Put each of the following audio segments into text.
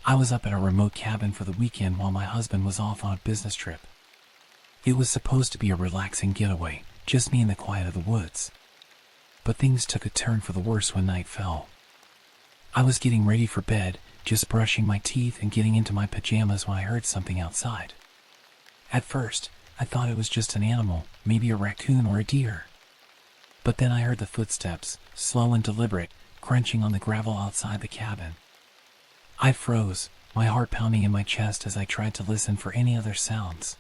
I was up at a remote cabin for the weekend while my husband was off on a business trip. It was supposed to be a relaxing getaway, just me in the quiet of the woods. But things took a turn for the worse when night fell. I was getting ready for bed, just brushing my teeth and getting into my pajamas when I heard something outside. At first, I thought it was just an animal, maybe a raccoon or a deer. But then I heard the footsteps, slow and deliberate, crunching on the gravel outside the cabin. I froze, my heart pounding in my chest as I tried to listen for any other sounds.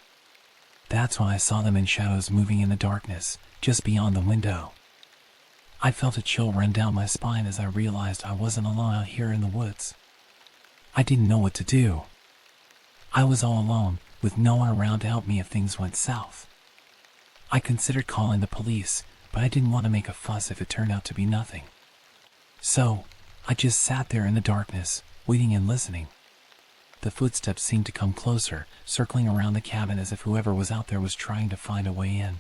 That's when I saw them in shadows moving in the darkness, just beyond the window. I felt a chill run down my spine as I realized I wasn't alone out here in the woods. I didn't know what to do. I was all alone, with no one around to help me if things went south. I considered calling the police, but I didn't want to make a fuss if it turned out to be nothing. So, I just sat there in the darkness, waiting and listening. The footsteps seemed to come closer, circling around the cabin as if whoever was out there was trying to find a way in.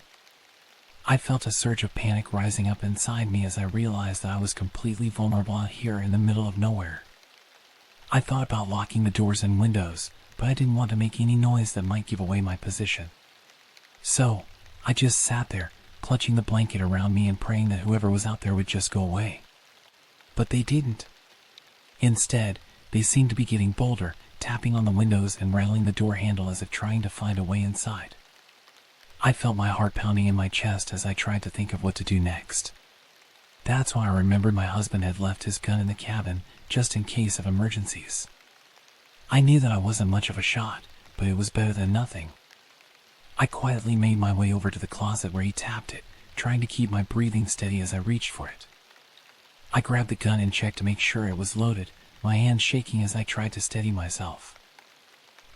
I felt a surge of panic rising up inside me as I realized that I was completely vulnerable out here in the middle of nowhere. I thought about locking the doors and windows, but I didn't want to make any noise that might give away my position. So, I just sat there, clutching the blanket around me and praying that whoever was out there would just go away. But they didn't. Instead, they seemed to be getting bolder, tapping on the windows and rattling the door handle as if trying to find a way inside. I felt my heart pounding in my chest as I tried to think of what to do next. That's when I remembered my husband had left his gun in the cabin, just in case of emergencies. I knew that I wasn't much of a shot, but it was better than nothing. I quietly made my way over to the closet where he tapped it, trying to keep my breathing steady as I reached for it. I grabbed the gun and checked to make sure it was loaded, my hands shaking as I tried to steady myself.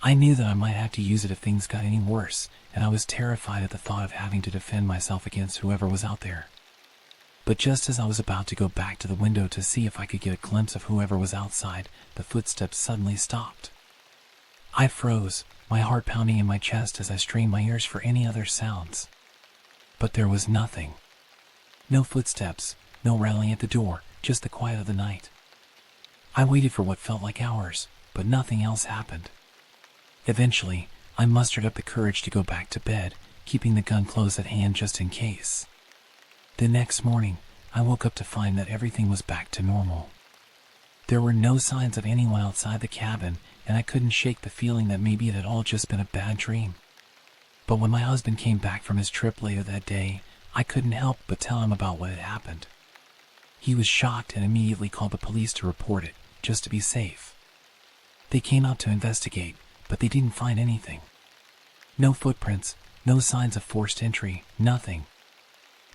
I knew that I might have to use it if things got any worse, and I was terrified at the thought of having to defend myself against whoever was out there. But just as I was about to go back to the window to see if I could get a glimpse of whoever was outside, the footsteps suddenly stopped. I froze, my heart pounding in my chest as I strained my ears for any other sounds. But there was nothing. No footsteps, no rattling at the door, just the quiet of the night. I waited for what felt like hours, but nothing else happened. Eventually, I mustered up the courage to go back to bed, keeping the gun close at hand just in case. The next morning, I woke up to find that everything was back to normal. There were no signs of anyone outside the cabin, and I couldn't shake the feeling that maybe it had all just been a bad dream. But when my husband came back from his trip later that day, I couldn't help but tell him about what had happened. He was shocked and immediately called the police to report it, just to be safe. They came out to investigate, but they didn't find anything. No footprints, no signs of forced entry, nothing.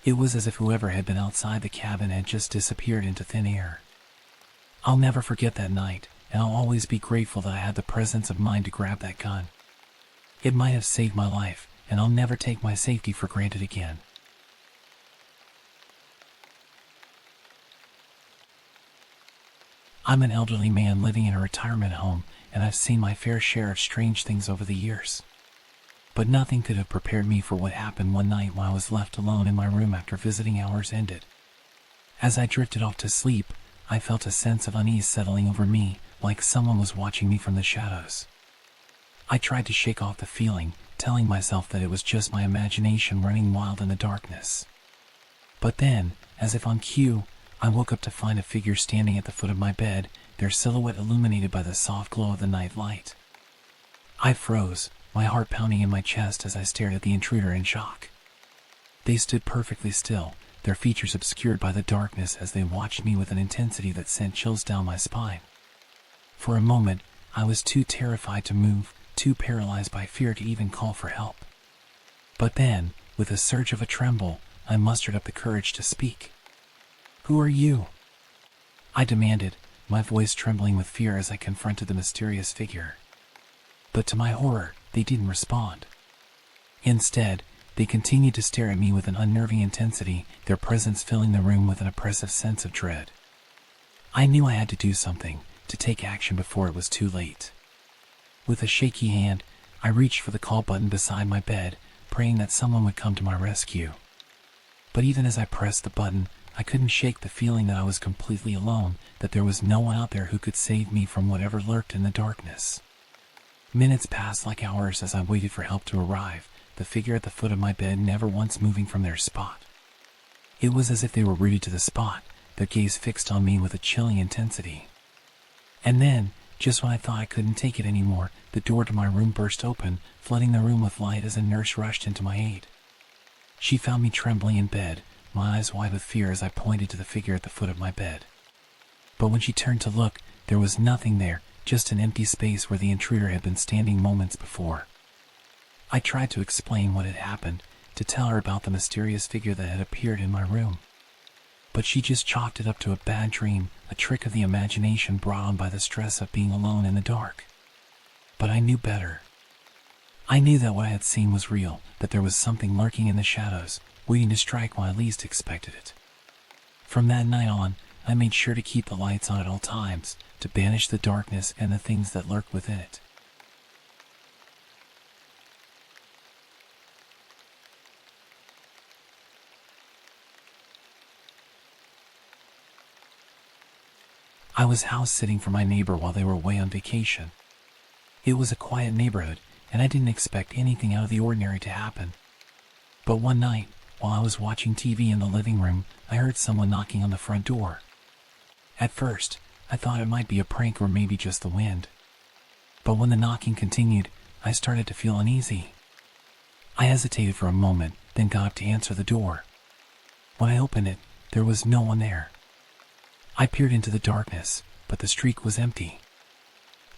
It was as if whoever had been outside the cabin had just disappeared into thin air. I'll never forget that night, and I'll always be grateful that I had the presence of mind to grab that gun. It might have saved my life, and I'll never take my safety for granted again. I'm an elderly man living in a retirement home, and I've seen my fair share of strange things over the years. But nothing could have prepared me for what happened one night when I was left alone in my room after visiting hours ended. As I drifted off to sleep, I felt a sense of unease settling over me, like someone was watching me from the shadows. I tried to shake off the feeling, telling myself that it was just my imagination running wild in the darkness. But then, as if on cue, I woke up to find a figure standing at the foot of my bed, their silhouette illuminated by the soft glow of the night light. I froze, my heart pounding in my chest as I stared at the intruder in shock. They stood perfectly still, their features obscured by the darkness as they watched me with an intensity that sent chills down my spine. For a moment, I was too terrified to move, too paralyzed by fear to even call for help. But then, with a surge of a tremble, I mustered up the courage to speak. "Who are you?" I demanded, my voice trembling with fear as I confronted the mysterious figure. But to my horror, they didn't respond. Instead, they continued to stare at me with an unnerving intensity, their presence filling the room with an oppressive sense of dread. I knew I had to do something, to take action before it was too late. With a shaky hand, I reached for the call button beside my bed, praying that someone would come to my rescue. But even as I pressed the button, I couldn't shake the feeling that I was completely alone, that there was no one out there who could save me from whatever lurked in the darkness. Minutes passed like hours as I waited for help to arrive, the figure at the foot of my bed never once moving from their spot. It was as if they were rooted to the spot, their gaze fixed on me with a chilling intensity. And then, just when I thought I couldn't take it anymore, the door to my room burst open, flooding the room with light as a nurse rushed into my aid. She found me trembling in bed, my eyes wide with fear as I pointed to the figure at the foot of my bed. But when she turned to look, there was nothing there, just an empty space where the intruder had been standing moments before. I tried to explain what had happened, to tell her about the mysterious figure that had appeared in my room. But she just chalked it up to a bad dream, a trick of the imagination brought on by the stress of being alone in the dark. But I knew better. I knew that what I had seen was real, that there was something lurking in the shadows, waiting to strike when I least expected it. From that night on, I made sure to keep the lights on at all times, to banish the darkness and the things that lurk within it. I was house sitting for my neighbor while they were away on vacation. It was a quiet neighborhood, and I didn't expect anything out of the ordinary to happen. But one night, while I was watching TV in the living room, I heard someone knocking on the front door. At first, I thought it might be a prank or maybe just the wind. But when the knocking continued, I started to feel uneasy. I hesitated for a moment, then got up to answer the door. When I opened it, there was no one there. I peered into the darkness, but the street was empty.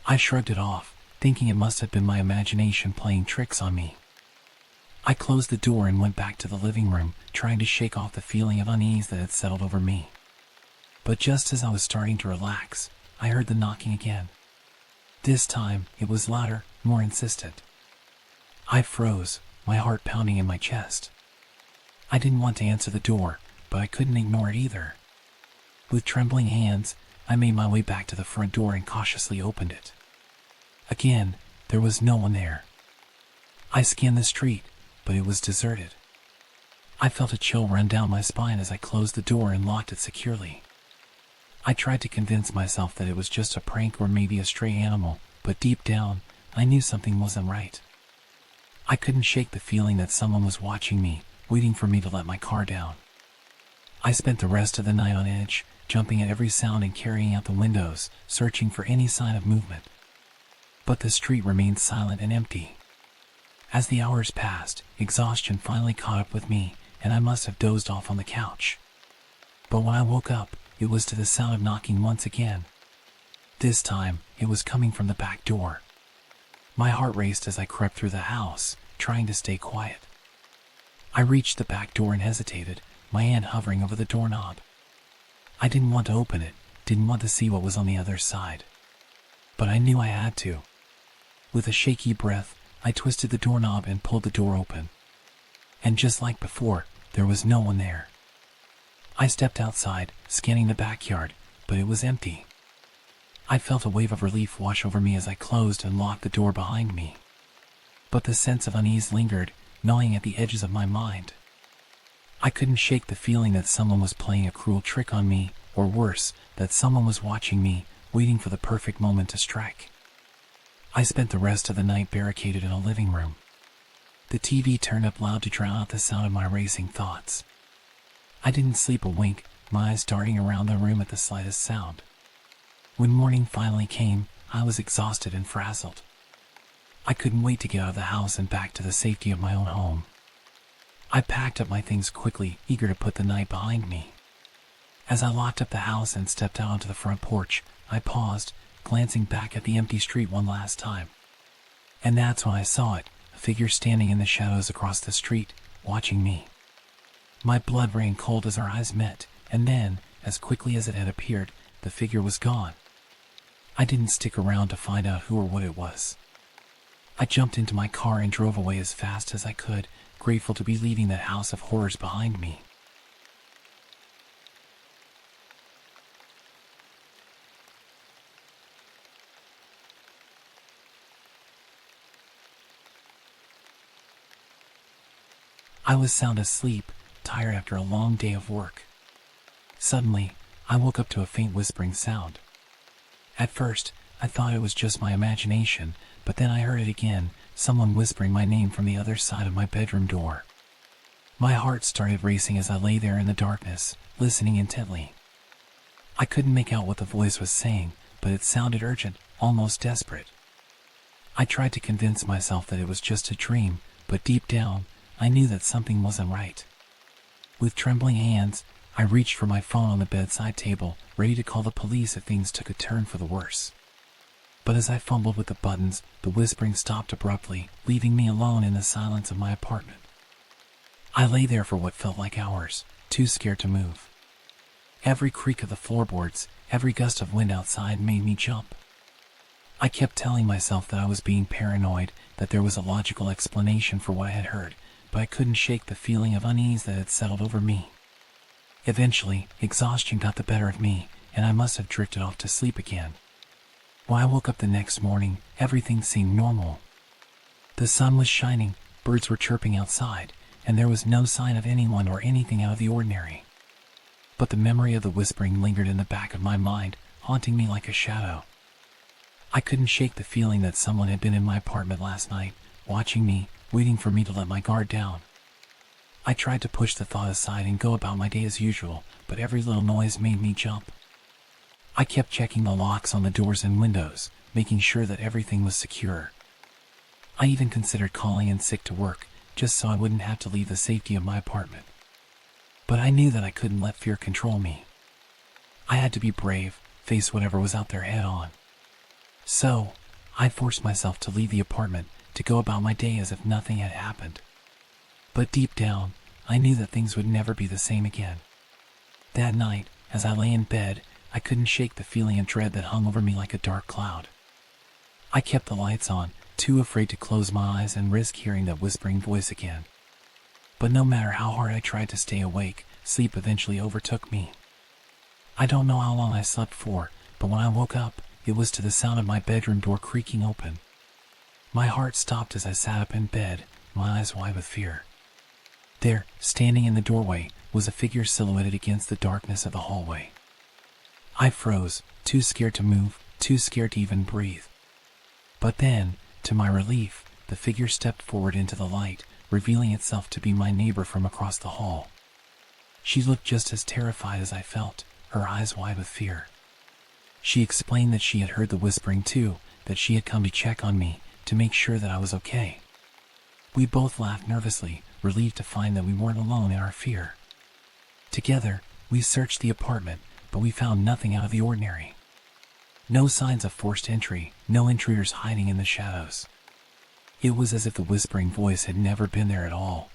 I shrugged it off, thinking it must have been my imagination playing tricks on me. I closed the door and went back to the living room, trying to shake off the feeling of unease that had settled over me. But just as I was starting to relax, I heard the knocking again. This time, it was louder, more insistent. I froze, my heart pounding in my chest. I didn't want to answer the door, but I couldn't ignore it either. With trembling hands, I made my way back to the front door and cautiously opened it. Again, there was no one there. I scanned the street, but it was deserted. I felt a chill run down my spine as I closed the door and locked it securely. I tried to convince myself that it was just a prank or maybe a stray animal, but deep down, I knew something wasn't right. I couldn't shake the feeling that someone was watching me, waiting for me to let my car down. I spent the rest of the night on edge, jumping at every sound and carrying out the windows, searching for any sign of movement. But the street remained silent and empty. As the hours passed, exhaustion finally caught up with me, and I must have dozed off on the couch. But when I woke up, it was to the sound of knocking once again. This time, it was coming from the back door. My heart raced as I crept through the house, trying to stay quiet. I reached the back door and hesitated, my hand hovering over the doorknob. I didn't want to open it, didn't want to see what was on the other side. But I knew I had to. With a shaky breath, I twisted the doorknob and pulled the door open. And just like before, there was no one there. I stepped outside, scanning the backyard, but it was empty. I felt a wave of relief wash over me as I closed and locked the door behind me. But the sense of unease lingered, gnawing at the edges of my mind. I couldn't shake the feeling that someone was playing a cruel trick on me, or worse, that someone was watching me, waiting for the perfect moment to strike. I spent the rest of the night barricaded in a living room. The TV turned up loud to drown out the sound of my racing thoughts. I didn't sleep a wink, my eyes darting around the room at the slightest sound. When morning finally came, I was exhausted and frazzled. I couldn't wait to get out of the house and back to the safety of my own home. I packed up my things quickly, eager to put the night behind me. As I locked up the house and stepped out onto the front porch, I paused, glancing back at the empty street one last time. And that's when I saw it, a figure standing in the shadows across the street, watching me. My blood ran cold as our eyes met, and then, as quickly as it had appeared, the figure was gone. I didn't stick around to find out who or what it was. I jumped into my car and drove away as fast as I could, grateful to be leaving that house of horrors behind me. I was sound asleep, tired after a long day of work. Suddenly, I woke up to a faint whispering sound. At first, I thought it was just my imagination, but then I heard it again, someone whispering my name from the other side of my bedroom door. My heart started racing as I lay there in the darkness, listening intently. I couldn't make out what the voice was saying, but it sounded urgent, almost desperate. I tried to convince myself that it was just a dream, but deep down, I knew that something wasn't right. With trembling hands, I reached for my phone on the bedside table, ready to call the police if things took a turn for the worse. But as I fumbled with the buttons, the whispering stopped abruptly, leaving me alone in the silence of my apartment. I lay there for what felt like hours, too scared to move. Every creak of the floorboards, every gust of wind outside made me jump. I kept telling myself that I was being paranoid, that there was a logical explanation for what I had heard, but I couldn't shake the feeling of unease that had settled over me. Eventually, exhaustion got the better of me, and I must have drifted off to sleep again. When I woke up the next morning, everything seemed normal. The sun was shining, birds were chirping outside, and there was no sign of anyone or anything out of the ordinary. But the memory of the whispering lingered in the back of my mind, haunting me like a shadow. I couldn't shake the feeling that someone had been in my apartment last night, watching me, waiting for me to let my guard down. I tried to push the thought aside and go about my day as usual, but every little noise made me jump. I kept checking the locks on the doors and windows, making sure that everything was secure. I even considered calling in sick to work, just so I wouldn't have to leave the safety of my apartment. But I knew that I couldn't let fear control me. I had to be brave, face whatever was out there head on. So, I forced myself to leave the apartment, to go about my day as if nothing had happened. But deep down, I knew that things would never be the same again. That night, as I lay in bed, I couldn't shake the feeling of dread that hung over me like a dark cloud. I kept the lights on, too afraid to close my eyes and risk hearing that whispering voice again. But no matter how hard I tried to stay awake, sleep eventually overtook me. I don't know how long I slept for, but when I woke up, it was to the sound of my bedroom door creaking open. My heart stopped as I sat up in bed, my eyes wide with fear. There, standing in the doorway, was a figure silhouetted against the darkness of the hallway. I froze, too scared to move, too scared to even breathe. But then, to my relief, the figure stepped forward into the light, revealing itself to be my neighbor from across the hall. She looked just as terrified as I felt, her eyes wide with fear. She explained that she had heard the whispering too, that she had come to check on me, to make sure that I was okay. We both laughed nervously, relieved to find that we weren't alone in our fear. Together, we searched the apartment, but we found nothing out of the ordinary. No signs of forced entry, no intruders hiding in the shadows. It was as if the whispering voice had never been there at all.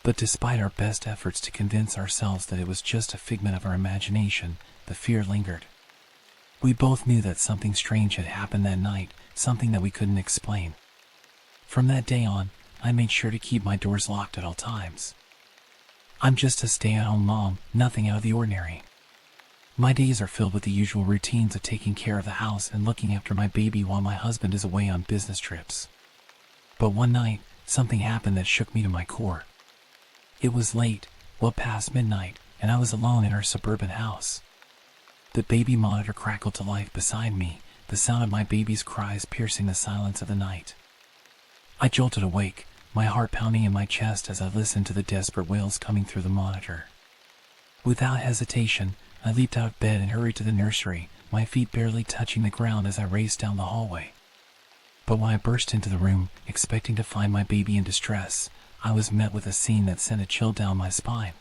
But despite our best efforts to convince ourselves that it was just a figment of our imagination, the fear lingered. We both knew that something strange had happened that night, something that we couldn't explain. From that day on, I made sure to keep my doors locked at all times. I'm just a stay-at-home mom, nothing out of the ordinary. My days are filled with the usual routines of taking care of the house and looking after my baby while my husband is away on business trips. But one night, something happened that shook me to my core. It was late, well past midnight, and I was alone in our suburban house. The baby monitor crackled to life beside me, the sound of my baby's cries piercing the silence of the night. I jolted awake, my heart pounding in my chest as I listened to the desperate wails coming through the monitor. Without hesitation, I leaped out of bed and hurried to the nursery, my feet barely touching the ground as I raced down the hallway. But when I burst into the room, expecting to find my baby in distress, I was met with a scene that sent a chill down my spine.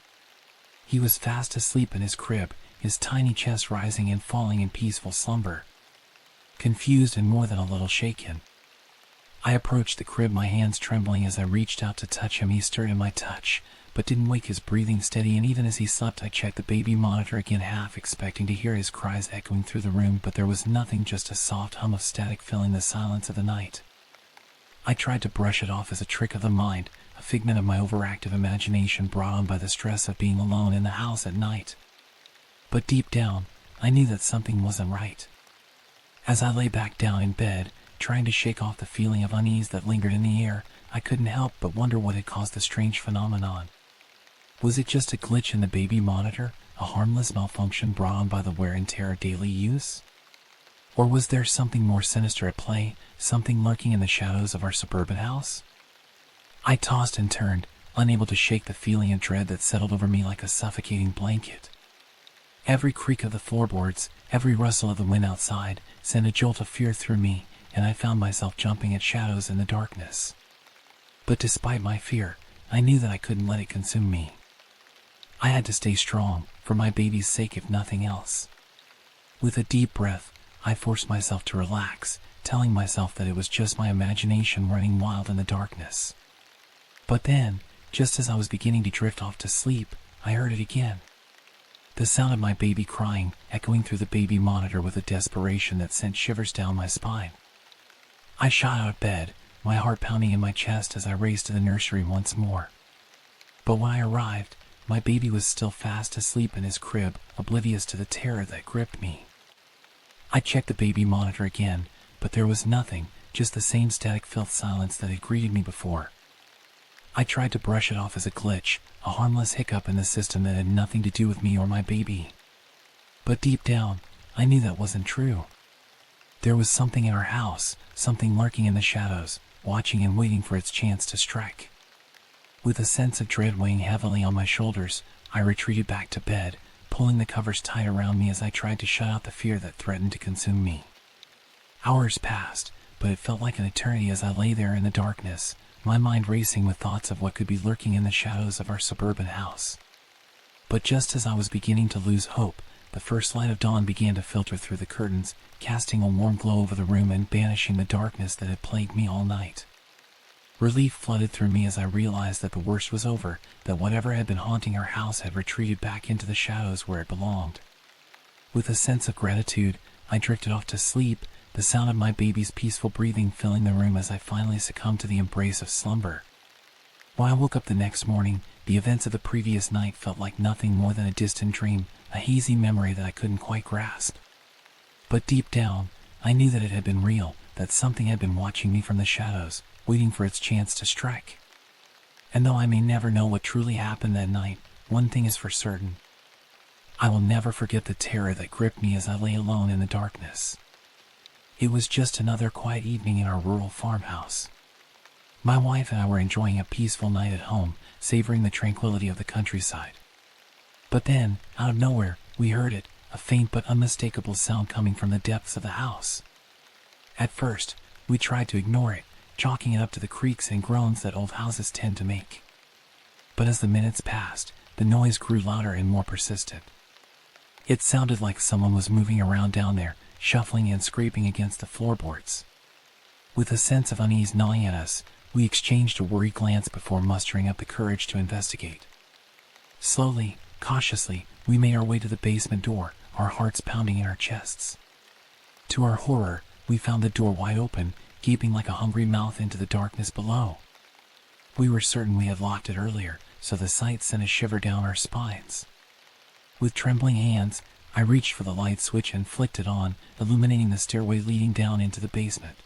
He was fast asleep in his crib, his tiny chest rising and falling in peaceful slumber. Confused and more than a little shaken, I approached the crib, my hands trembling as I reached out to touch him. He stirred in my touch, but didn't wake his breathing steady, and even as he slept I checked the baby monitor again, half expecting to hear his cries echoing through the room, but there was nothing, just a soft hum of static filling the silence of the night. I tried to brush it off as a trick of the mind, a figment of my overactive imagination brought on by the stress of being alone in the house at night. But deep down, I knew that something wasn't right. As I lay back down in bed, trying to shake off the feeling of unease that lingered in the air, I couldn't help but wonder what had caused the strange phenomenon. Was it just a glitch in the baby monitor, a harmless malfunction brought on by the wear and tear of daily use? Or was there something more sinister at play, something lurking in the shadows of our suburban house? I tossed and turned, unable to shake the feeling of dread that settled over me like a suffocating blanket. Every creak of the floorboards, every rustle of the wind outside, sent a jolt of fear through me, and I found myself jumping at shadows in the darkness. But despite my fear, I knew that I couldn't let it consume me. I had to stay strong, for my baby's sake if nothing else. With a deep breath, I forced myself to relax, telling myself that it was just my imagination running wild in the darkness. But then, just as I was beginning to drift off to sleep, I heard it again. The sound of my baby crying, echoing through the baby monitor with a desperation that sent shivers down my spine. I shot out of bed, my heart pounding in my chest as I raced to the nursery once more. But when I arrived, my baby was still fast asleep in his crib, oblivious to the terror that gripped me. I checked the baby monitor again, but there was nothing, just the same static-filled silence that had greeted me before. I tried to brush it off as a glitch, a harmless hiccup in the system that had nothing to do with me or my baby. But deep down, I knew that wasn't true. There was something in our house, something lurking in the shadows, watching and waiting for its chance to strike. With a sense of dread weighing heavily on my shoulders, I retreated back to bed, pulling the covers tight around me as I tried to shut out the fear that threatened to consume me. Hours passed, but it felt like an eternity as I lay there in the darkness, my mind racing with thoughts of what could be lurking in the shadows of our suburban house. But just as I was beginning to lose hope, the first light of dawn began to filter through the curtains, casting a warm glow over the room and banishing the darkness that had plagued me all night. Relief flooded through me as I realized that the worst was over, that whatever had been haunting our house had retreated back into the shadows where it belonged. With a sense of gratitude, I drifted off to sleep, the sound of my baby's peaceful breathing filling the room as I finally succumbed to the embrace of slumber. When I woke up the next morning, the events of the previous night felt like nothing more than a distant dream, a hazy memory that I couldn't quite grasp. But deep down, I knew that it had been real, that something had been watching me from the shadows, waiting for its chance to strike. And though I may never know what truly happened that night, one thing is for certain. I will never forget the terror that gripped me as I lay alone in the darkness. It was just another quiet evening in our rural farmhouse. My wife and I were enjoying a peaceful night at home, savoring the tranquility of the countryside. But then, out of nowhere, we heard it, a faint but unmistakable sound coming from the depths of the house. At first, we tried to ignore it, chalking it up to the creaks and groans that old houses tend to make. But as the minutes passed, the noise grew louder and more persistent. It sounded like someone was moving around down there, shuffling and scraping against the floorboards. With a sense of unease gnawing at us, we exchanged a worried glance before mustering up the courage to investigate. Slowly, cautiously, we made our way to the basement door, our hearts pounding in our chests. To our horror, we found the door wide open, gaping like a hungry mouth into the darkness below. We were certain we had locked it earlier, so the sight sent a shiver down our spines. With trembling hands, I reached for the light switch and flicked it on, illuminating the stairway leading down into the basement.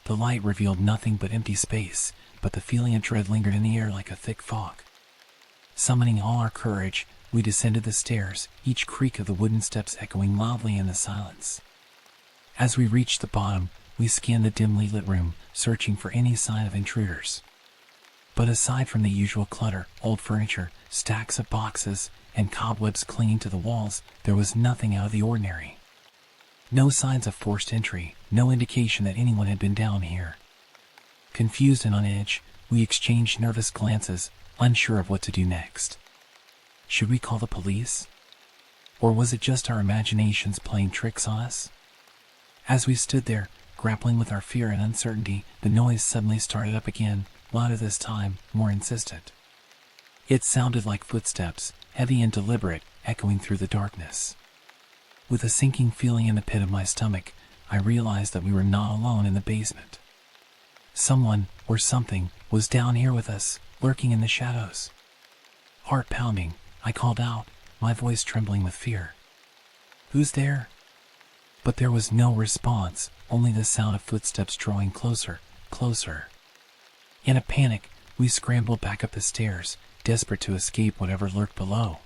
The light revealed nothing but empty space, but the feeling of dread lingered in the air like a thick fog. Summoning all our courage, we descended the stairs, each creak of the wooden steps echoing loudly in the silence. As we reached the bottom, we scanned the dimly lit room, searching for any sign of intruders. But aside from the usual clutter, old furniture, stacks of boxes, and cobwebs clinging to the walls, there was nothing out of the ordinary. No signs of forced entry, no indication that anyone had been down here. Confused and on edge, we exchanged nervous glances, unsure of what to do next. Should we call the police? Or was it just our imaginations playing tricks on us? As we stood there, grappling with our fear and uncertainty, the noise suddenly started up again, louder this time, more insistent. It sounded like footsteps, heavy and deliberate, echoing through the darkness. With a sinking feeling in the pit of my stomach, I realized that we were not alone in the basement. Someone, or something, was down here with us, lurking in the shadows. Heart pounding, I called out, my voice trembling with fear. "Who's there?" But there was no response, only the sound of footsteps drawing closer, closer. In a panic, we scrambled back up the stairs, desperate to escape whatever lurked below.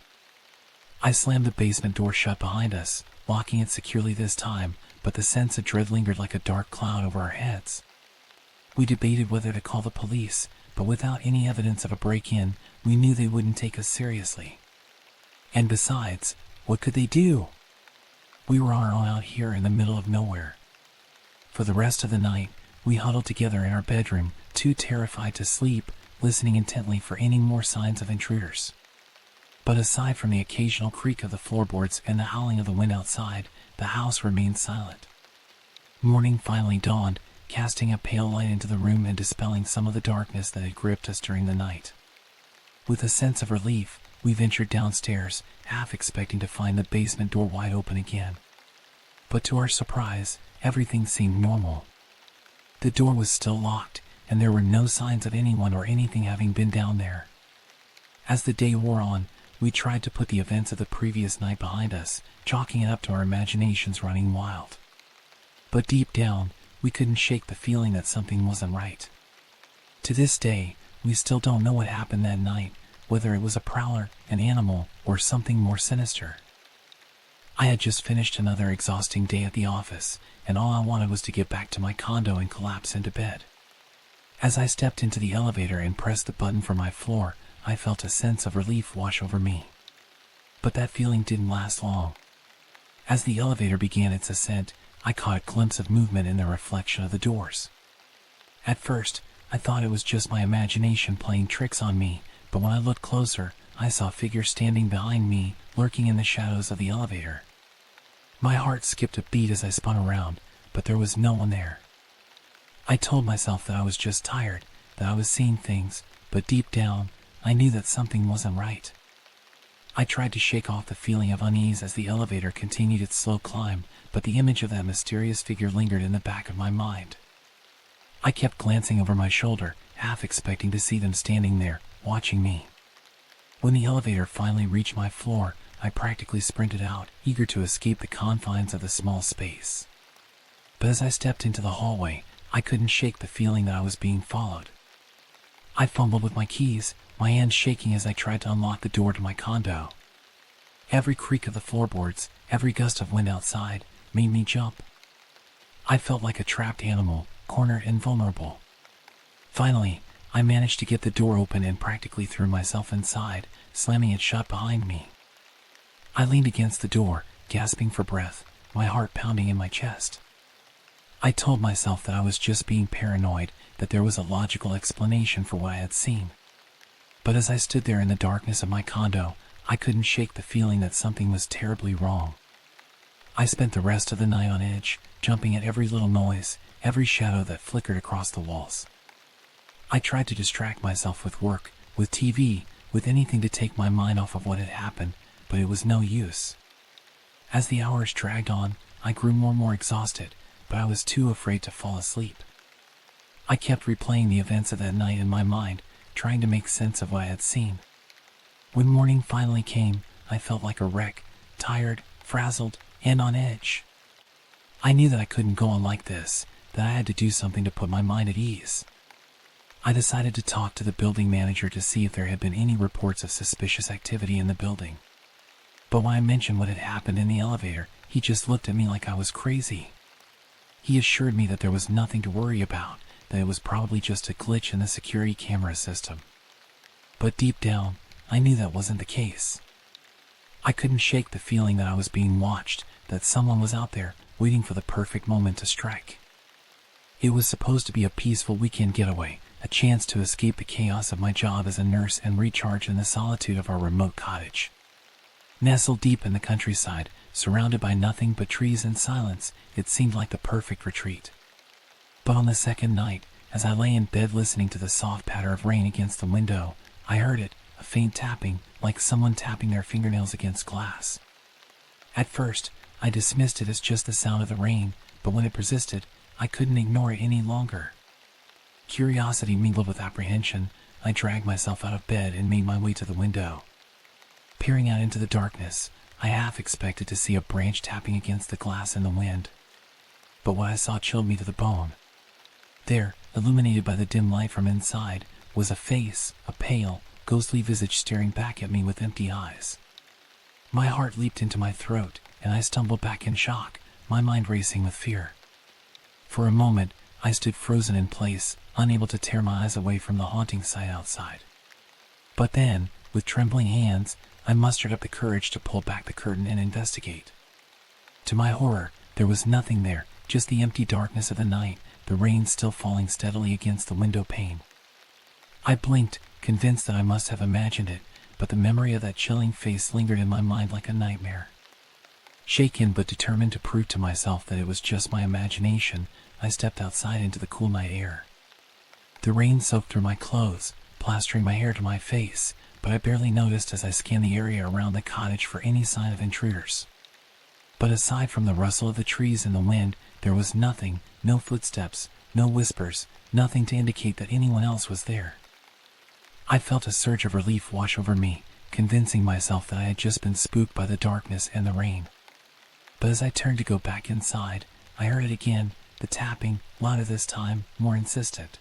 I slammed the basement door shut behind us, locking it securely this time, but the sense of dread lingered like a dark cloud over our heads. We debated whether to call the police, but without any evidence of a break-in, we knew they wouldn't take us seriously. And besides, what could they do? We were on our own out here in the middle of nowhere. For the rest of the night, we huddled together in our bedroom, too terrified to sleep, listening intently for any more signs of intruders. But aside from the occasional creak of the floorboards and the howling of the wind outside, the house remained silent. Morning finally dawned, casting a pale light into the room and dispelling some of the darkness that had gripped us during the night. With a sense of relief, we ventured downstairs, half expecting to find the basement door wide open again. But to our surprise, everything seemed normal. The door was still locked, and there were no signs of anyone or anything having been down there. As the day wore on, we tried to put the events of the previous night behind us, chalking it up to our imaginations running wild. But deep down, we couldn't shake the feeling that something wasn't right. To this day, we still don't know what happened that night, whether it was a prowler, an animal, or something more sinister. I had just finished another exhausting day at the office, and all I wanted was to get back to my condo and collapse into bed. As I stepped into the elevator and pressed the button for my floor, I felt a sense of relief wash over me. But that feeling didn't last long. As the elevator began its ascent, I caught a glimpse of movement in the reflection of the doors. At first, I thought it was just my imagination playing tricks on me, but when I looked closer, I saw a figure standing behind me, lurking in the shadows of the elevator. My heart skipped a beat as I spun around, but there was no one there. I told myself that I was just tired, that I was seeing things, but deep down, I knew that something wasn't right. I tried to shake off the feeling of unease as the elevator continued its slow climb, but the image of that mysterious figure lingered in the back of my mind. I kept glancing over my shoulder, half expecting to see them standing there, watching me. When the elevator finally reached my floor, I practically sprinted out, eager to escape the confines of the small space. But as I stepped into the hallway, I couldn't shake the feeling that I was being followed. I fumbled with my keys, my hands shaking as I tried to unlock the door to my condo. Every creak of the floorboards, every gust of wind outside, made me jump. I felt like a trapped animal, cornered and vulnerable. Finally, I managed to get the door open and practically threw myself inside, slamming it shut behind me. I leaned against the door, gasping for breath, my heart pounding in my chest. I told myself that I was just being paranoid, that there was a logical explanation for what I had seen. But as I stood there in the darkness of my condo, I couldn't shake the feeling that something was terribly wrong. I spent the rest of the night on edge, jumping at every little noise, every shadow that flickered across the walls. I tried to distract myself with work, with TV, with anything to take my mind off of what had happened, but it was no use. As the hours dragged on, I grew more and more exhausted, but I was too afraid to fall asleep. I kept replaying the events of that night in my mind, trying to make sense of what I had seen. When morning finally came, I felt like a wreck, tired, frazzled, and on edge. I knew that I couldn't go on like this, that I had to do something to put my mind at ease. I decided to talk to the building manager to see if there had been any reports of suspicious activity in the building. But when I mentioned what had happened in the elevator, he just looked at me like I was crazy. He assured me that there was nothing to worry about, that it was probably just a glitch in the security camera system. But deep down, I knew that wasn't the case. I couldn't shake the feeling that I was being watched, that someone was out there, waiting for the perfect moment to strike. It was supposed to be a peaceful weekend getaway, a chance to escape the chaos of my job as a nurse and recharge in the solitude of our remote cottage. Nestled deep in the countryside, surrounded by nothing but trees and silence, it seemed like the perfect retreat. But on the second night, as I lay in bed listening to the soft patter of rain against the window, I heard it, a faint tapping, like someone tapping their fingernails against glass. At first, I dismissed it as just the sound of the rain, but when it persisted, I couldn't ignore it any longer. Curiosity mingled with apprehension, I dragged myself out of bed and made my way to the window. Peering out into the darkness, I half expected to see a branch tapping against the glass in the wind. But what I saw chilled me to the bone. There, illuminated by the dim light from inside, was a face, a pale, ghostly visage staring back at me with empty eyes. My heart leaped into my throat, and I stumbled back in shock, my mind racing with fear. For a moment, I stood frozen in place, unable to tear my eyes away from the haunting sight outside. But then, with trembling hands, I mustered up the courage to pull back the curtain and investigate. To my horror, there was nothing there, just the empty darkness of the night, the rain still falling steadily against the window pane. I blinked, convinced that I must have imagined it, but the memory of that chilling face lingered in my mind like a nightmare. Shaken but determined to prove to myself that it was just my imagination, I stepped outside into the cool night air. The rain soaked through my clothes, plastering my hair to my face, but I barely noticed as I scanned the area around the cottage for any sign of intruders. But aside from the rustle of the trees and the wind, there was nothing, no footsteps, no whispers, nothing to indicate that anyone else was there. I felt a surge of relief wash over me, convincing myself that I had just been spooked by the darkness and the rain. But as I turned to go back inside, I heard it again, the tapping, louder this time, more insistent.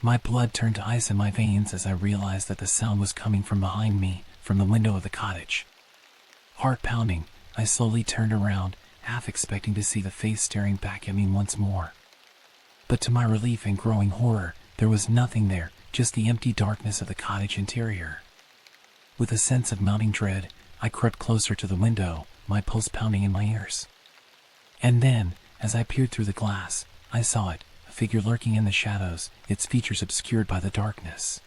My blood turned to ice in my veins as I realized that the sound was coming from behind me, from the window of the cottage. Heart pounding, I slowly turned around, half expecting to see the face staring back at me once more. But to my relief and growing horror, there was nothing there, just the empty darkness of the cottage interior. With a sense of mounting dread, I crept closer to the window, my pulse pounding in my ears. And then, as I peered through the glass, I saw it, a figure lurking in the shadows, its features obscured by the darkness.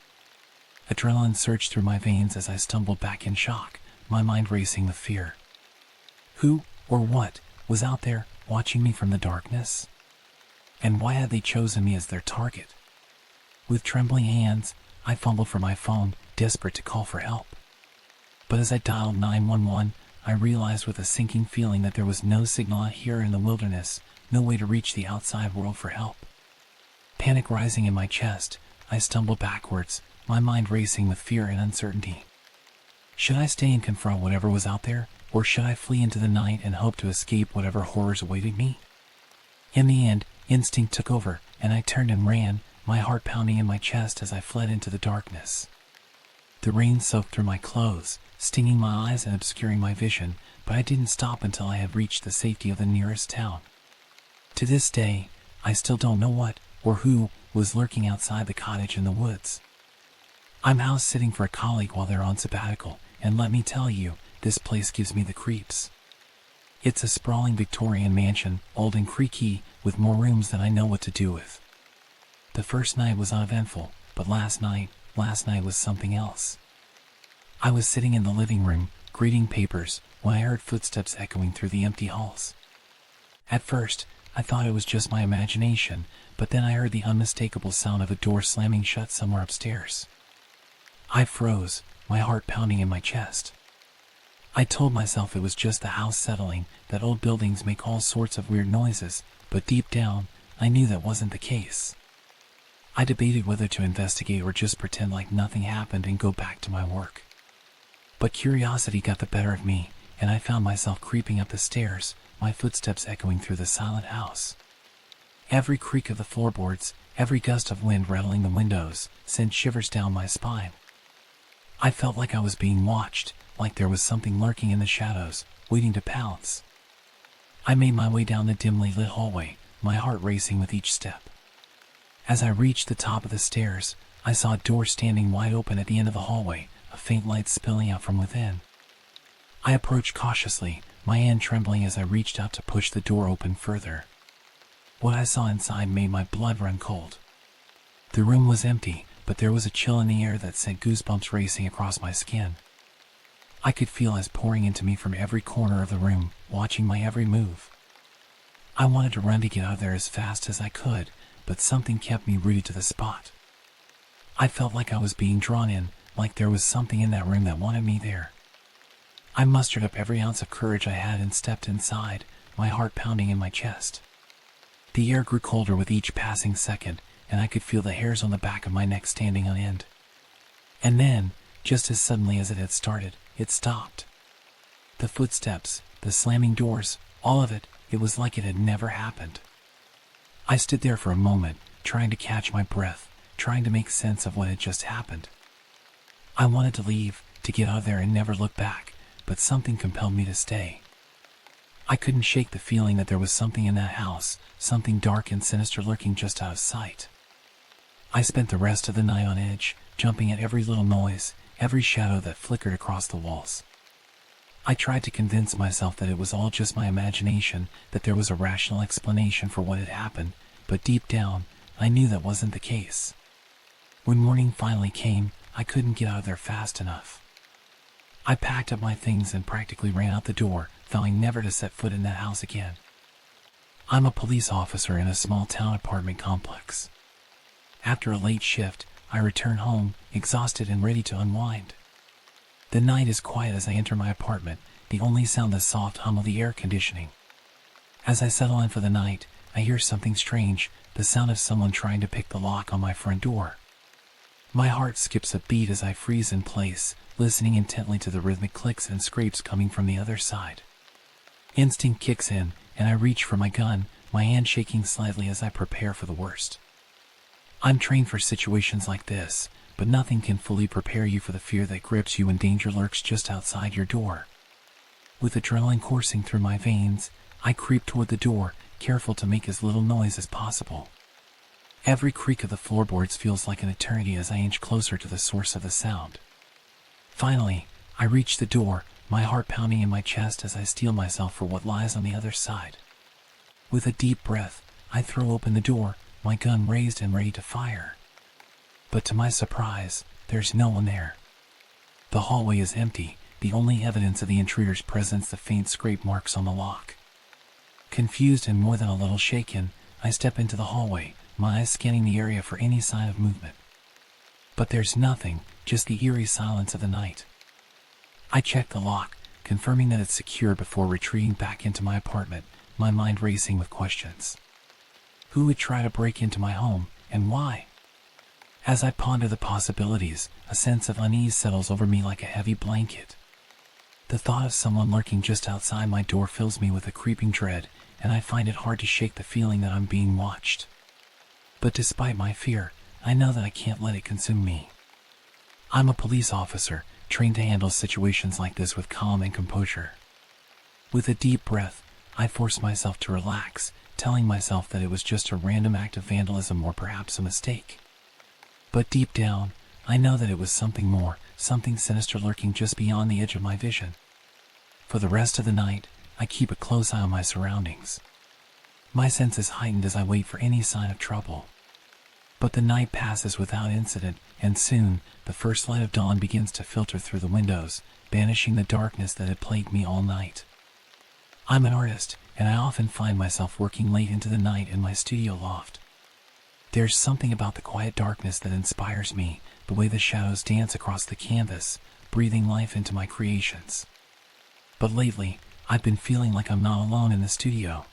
Adrenaline surged through my veins as I stumbled back in shock, my mind racing with fear. Who, or what, was out there, watching me from the darkness? And why had they chosen me as their target? With trembling hands, I fumbled for my phone, desperate to call for help. But as I dialed 911, I realized with a sinking feeling that there was no signal out here in the wilderness, no way to reach the outside world for help. Panic rising in my chest, I stumbled backwards, my mind racing with fear and uncertainty. Should I stay and confront whatever was out there, or should I flee into the night and hope to escape whatever horrors awaited me? In the end, instinct took over, and I turned and ran, my heart pounding in my chest as I fled into the darkness. The rain soaked through my clothes, stinging my eyes and obscuring my vision, but I didn't stop until I had reached the safety of the nearest town. To this day, I still don't know what, or who, was lurking outside the cottage in the woods. I'm house sitting for a colleague while they're on sabbatical, and let me tell you, this place gives me the creeps. It's a sprawling Victorian mansion, old and creaky, with more rooms than I know what to do with. The first night was uneventful, but last night was something else. I was sitting in the living room, grading papers, when I heard footsteps echoing through the empty halls. At first, I thought it was just my imagination, but then I heard the unmistakable sound of a door slamming shut somewhere upstairs. I froze, my heart pounding in my chest. I told myself it was just the house settling, that old buildings make all sorts of weird noises, but deep down, I knew that wasn't the case. I debated whether to investigate or just pretend like nothing happened and go back to my work. But curiosity got the better of me, and I found myself creeping up the stairs, my footsteps echoing through the silent house. Every creak of the floorboards, every gust of wind rattling the windows, sent shivers down my spine. I felt like I was being watched, like there was something lurking in the shadows, waiting to pounce. I made my way down the dimly lit hallway, my heart racing with each step. As I reached the top of the stairs, I saw a door standing wide open at the end of the hallway, a faint light spilling out from within. I approached cautiously, my hand trembling as I reached out to push the door open further. What I saw inside made my blood run cold. The room was empty, but there was a chill in the air that sent goosebumps racing across my skin. I could feel eyes pouring into me from every corner of the room, watching my every move. I wanted to run to get out of there as fast as I could, but something kept me rooted to the spot. I felt like I was being drawn in, like there was something in that room that wanted me there. I mustered up every ounce of courage I had and stepped inside, my heart pounding in my chest. The air grew colder with each passing second, and I could feel the hairs on the back of my neck standing on end. And then, just as suddenly as it had started, it stopped. The footsteps, the slamming doors, all of it, it was like it had never happened. I stood there for a moment, trying to catch my breath, trying to make sense of what had just happened. I wanted to leave, to get out of there and never look back, but something compelled me to stay. I couldn't shake the feeling that there was something in that house, something dark and sinister lurking just out of sight. I spent the rest of the night on edge, jumping at every little noise, every shadow that flickered across the walls. I tried to convince myself that it was all just my imagination, that there was a rational explanation for what had happened, but deep down, I knew that wasn't the case. When morning finally came, I couldn't get out of there fast enough. I packed up my things and practically ran out the door, vowing never to set foot in that house again. I'm a police officer in a small town apartment complex. After a late shift, I return home, exhausted and ready to unwind. The night is quiet as I enter my apartment, the only sound the soft hum of the air conditioning. As I settle in for the night, I hear something strange, the sound of someone trying to pick the lock on my front door. My heart skips a beat as I freeze in place, listening intently to the rhythmic clicks and scrapes coming from the other side. Instinct kicks in, and I reach for my gun, my hand shaking slightly as I prepare for the worst. I'm trained for situations like this, but nothing can fully prepare you for the fear that grips you when danger lurks just outside your door. With adrenaline coursing through my veins, I creep toward the door, careful to make as little noise as possible. Every creak of the floorboards feels like an eternity as I inch closer to the source of the sound. Finally, I reach the door, my heart pounding in my chest as I steel myself for what lies on the other side. With a deep breath, I throw open the door, my gun raised and ready to fire. But to my surprise, there's no one there. The hallway is empty, the only evidence of the intruder's presence the faint scrape marks on the lock. Confused and more than a little shaken, I step into the hallway, my eyes scanning the area for any sign of movement. But there's nothing, just the eerie silence of the night. I check the lock, confirming that it's secure before retreating back into my apartment, my mind racing with questions. Who would try to break into my home, and why? As I ponder the possibilities, a sense of unease settles over me like a heavy blanket. The thought of someone lurking just outside my door fills me with a creeping dread, and I find it hard to shake the feeling that I'm being watched. But despite my fear, I know that I can't let it consume me. I'm a police officer, trained to handle situations like this with calm and composure. With a deep breath, I force myself to relax, telling myself that it was just a random act of vandalism or perhaps a mistake. But deep down, I know that it was something more, something sinister lurking just beyond the edge of my vision. For the rest of the night, I keep a close eye on my surroundings. My sense is heightened as I wait for any sign of trouble. But the night passes without incident, and soon, the first light of dawn begins to filter through the windows, banishing the darkness that had plagued me all night. I'm an artist, and I often find myself working late into the night in my studio loft. There's something about the quiet darkness that inspires me, the way the shadows dance across the canvas, breathing life into my creations. But lately, I've been feeling like I'm not alone in the studio.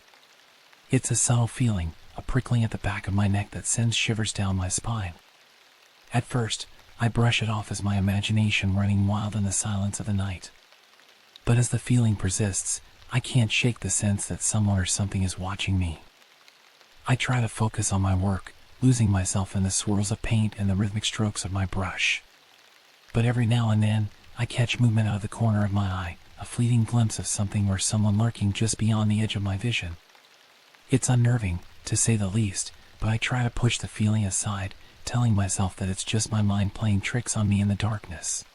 It's a subtle feeling, a prickling at the back of my neck that sends shivers down my spine. At first, I brush it off as my imagination running wild in the silence of the night. But as the feeling persists, I can't shake the sense that someone or something is watching me. I try to focus on my work, losing myself in the swirls of paint and the rhythmic strokes of my brush. But every now and then, I catch movement out of the corner of my eye, a fleeting glimpse of something or someone lurking just beyond the edge of my vision. It's unnerving, to say the least, but I try to push the feeling aside, telling myself that it's just my mind playing tricks on me in the darkness.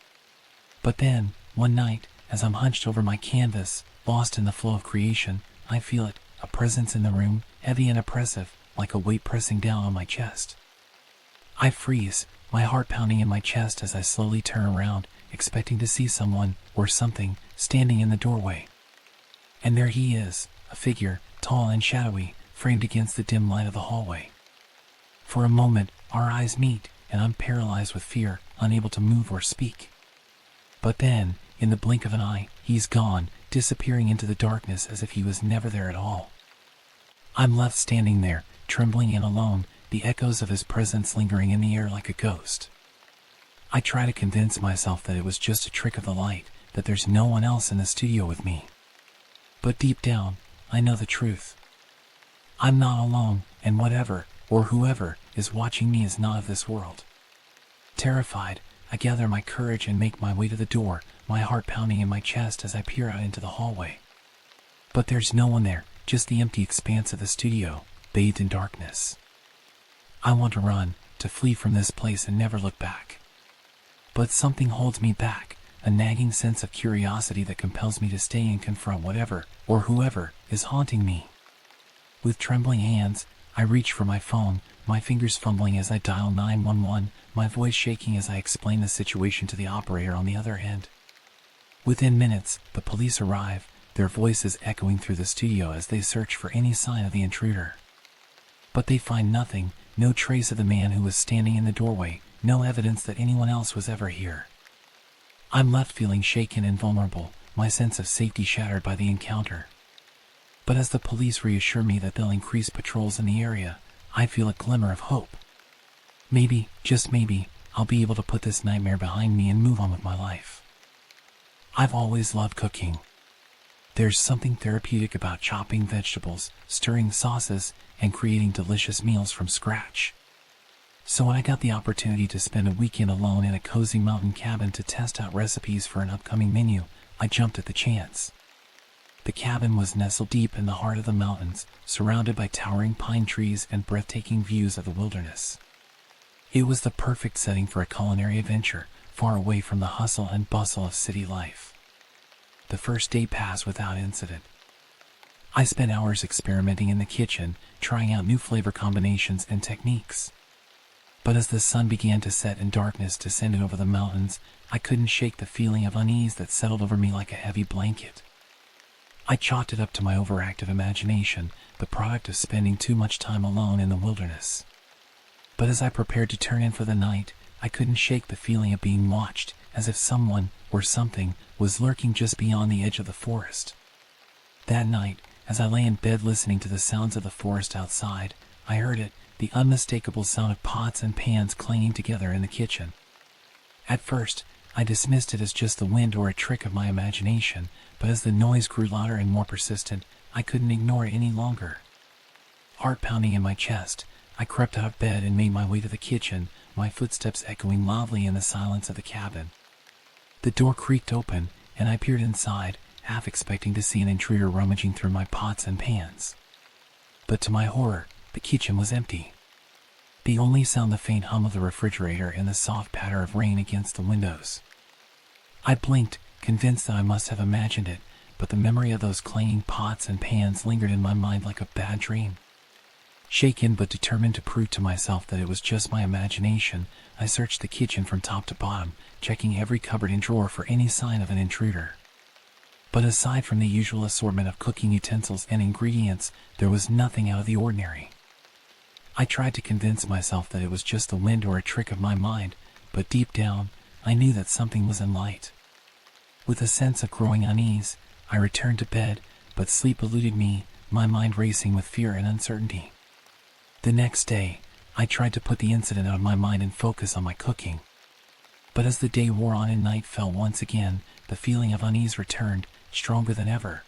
But then, one night, as I'm hunched over my canvas, lost in the flow of creation, I feel it, a presence in the room, heavy and oppressive, like a weight pressing down on my chest. I freeze, my heart pounding in my chest as I slowly turn around, expecting to see someone, or something, standing in the doorway. And there he is, a figure, tall and shadowy, framed against the dim light of the hallway. For a moment, our eyes meet, and I'm paralyzed with fear, unable to move or speak. But then, in the blink of an eye, he's gone, disappearing into the darkness as if he was never there at all. I'm left standing there, trembling and alone, the echoes of his presence lingering in the air like a ghost. I try to convince myself that it was just a trick of the light, that there's no one else in the studio with me. But deep down, I know the truth. I'm not alone, and whatever, or whoever, is watching me is not of this world. Terrified, I gather my courage and make my way to the door, my heart pounding in my chest as I peer out into the hallway. But there's no one there, just the empty expanse of the studio, bathed in darkness. I want to run, to flee from this place and never look back. But something holds me back, a nagging sense of curiosity that compels me to stay and confront whatever, or whoever, is haunting me. With trembling hands, I reach for my phone, my fingers fumbling as I dial 911, my voice shaking as I explain the situation to the operator on the other end. Within minutes, the police arrive, their voices echoing through the studio as they search for any sign of the intruder. But they find nothing, no trace of the man who was standing in the doorway, no evidence that anyone else was ever here. I'm left feeling shaken and vulnerable, my sense of safety shattered by the encounter. But as the police reassure me that they'll increase patrols in the area, I feel a glimmer of hope. Maybe, just maybe, I'll be able to put this nightmare behind me and move on with my life. I've always loved cooking. There's something therapeutic about chopping vegetables, stirring sauces, and creating delicious meals from scratch. So when I got the opportunity to spend a weekend alone in a cozy mountain cabin to test out recipes for an upcoming menu, I jumped at the chance. The cabin was nestled deep in the heart of the mountains, surrounded by towering pine trees and breathtaking views of the wilderness. It was the perfect setting for a culinary adventure, far away from the hustle and bustle of city life. The first day passed without incident. I spent hours experimenting in the kitchen, trying out new flavor combinations and techniques. But as the sun began to set and darkness descended over the mountains, I couldn't shake the feeling of unease that settled over me like a heavy blanket. I chalked it up to my overactive imagination, the product of spending too much time alone in the wilderness. But as I prepared to turn in for the night, I couldn't shake the feeling of being watched, as if someone, or something, was lurking just beyond the edge of the forest. That night, as I lay in bed listening to the sounds of the forest outside, I heard it, the unmistakable sound of pots and pans clanging together in the kitchen. At first, I dismissed it as just the wind or a trick of my imagination, but as the noise grew louder and more persistent, I couldn't ignore it any longer. Heart pounding in my chest, I crept out of bed and made my way to the kitchen, my footsteps echoing loudly in the silence of the cabin. The door creaked open, and I peered inside, half expecting to see an intruder rummaging through my pots and pans. But to my horror, the kitchen was empty. The only sound the faint hum of the refrigerator and the soft patter of rain against the windows. I blinked, convinced that I must have imagined it, but the memory of those clanging pots and pans lingered in my mind like a bad dream. Shaken but determined to prove to myself that it was just my imagination, I searched the kitchen from top to bottom, checking every cupboard and drawer for any sign of an intruder. But aside from the usual assortment of cooking utensils and ingredients, there was nothing out of the ordinary. I tried to convince myself that it was just the wind or a trick of my mind, but deep down, I knew that something was in light. With a sense of growing unease, I returned to bed, but sleep eluded me, my mind racing with fear and uncertainty. The next day, I tried to put the incident out of my mind and focus on my cooking. But as the day wore on and night fell once again, the feeling of unease returned, stronger than ever.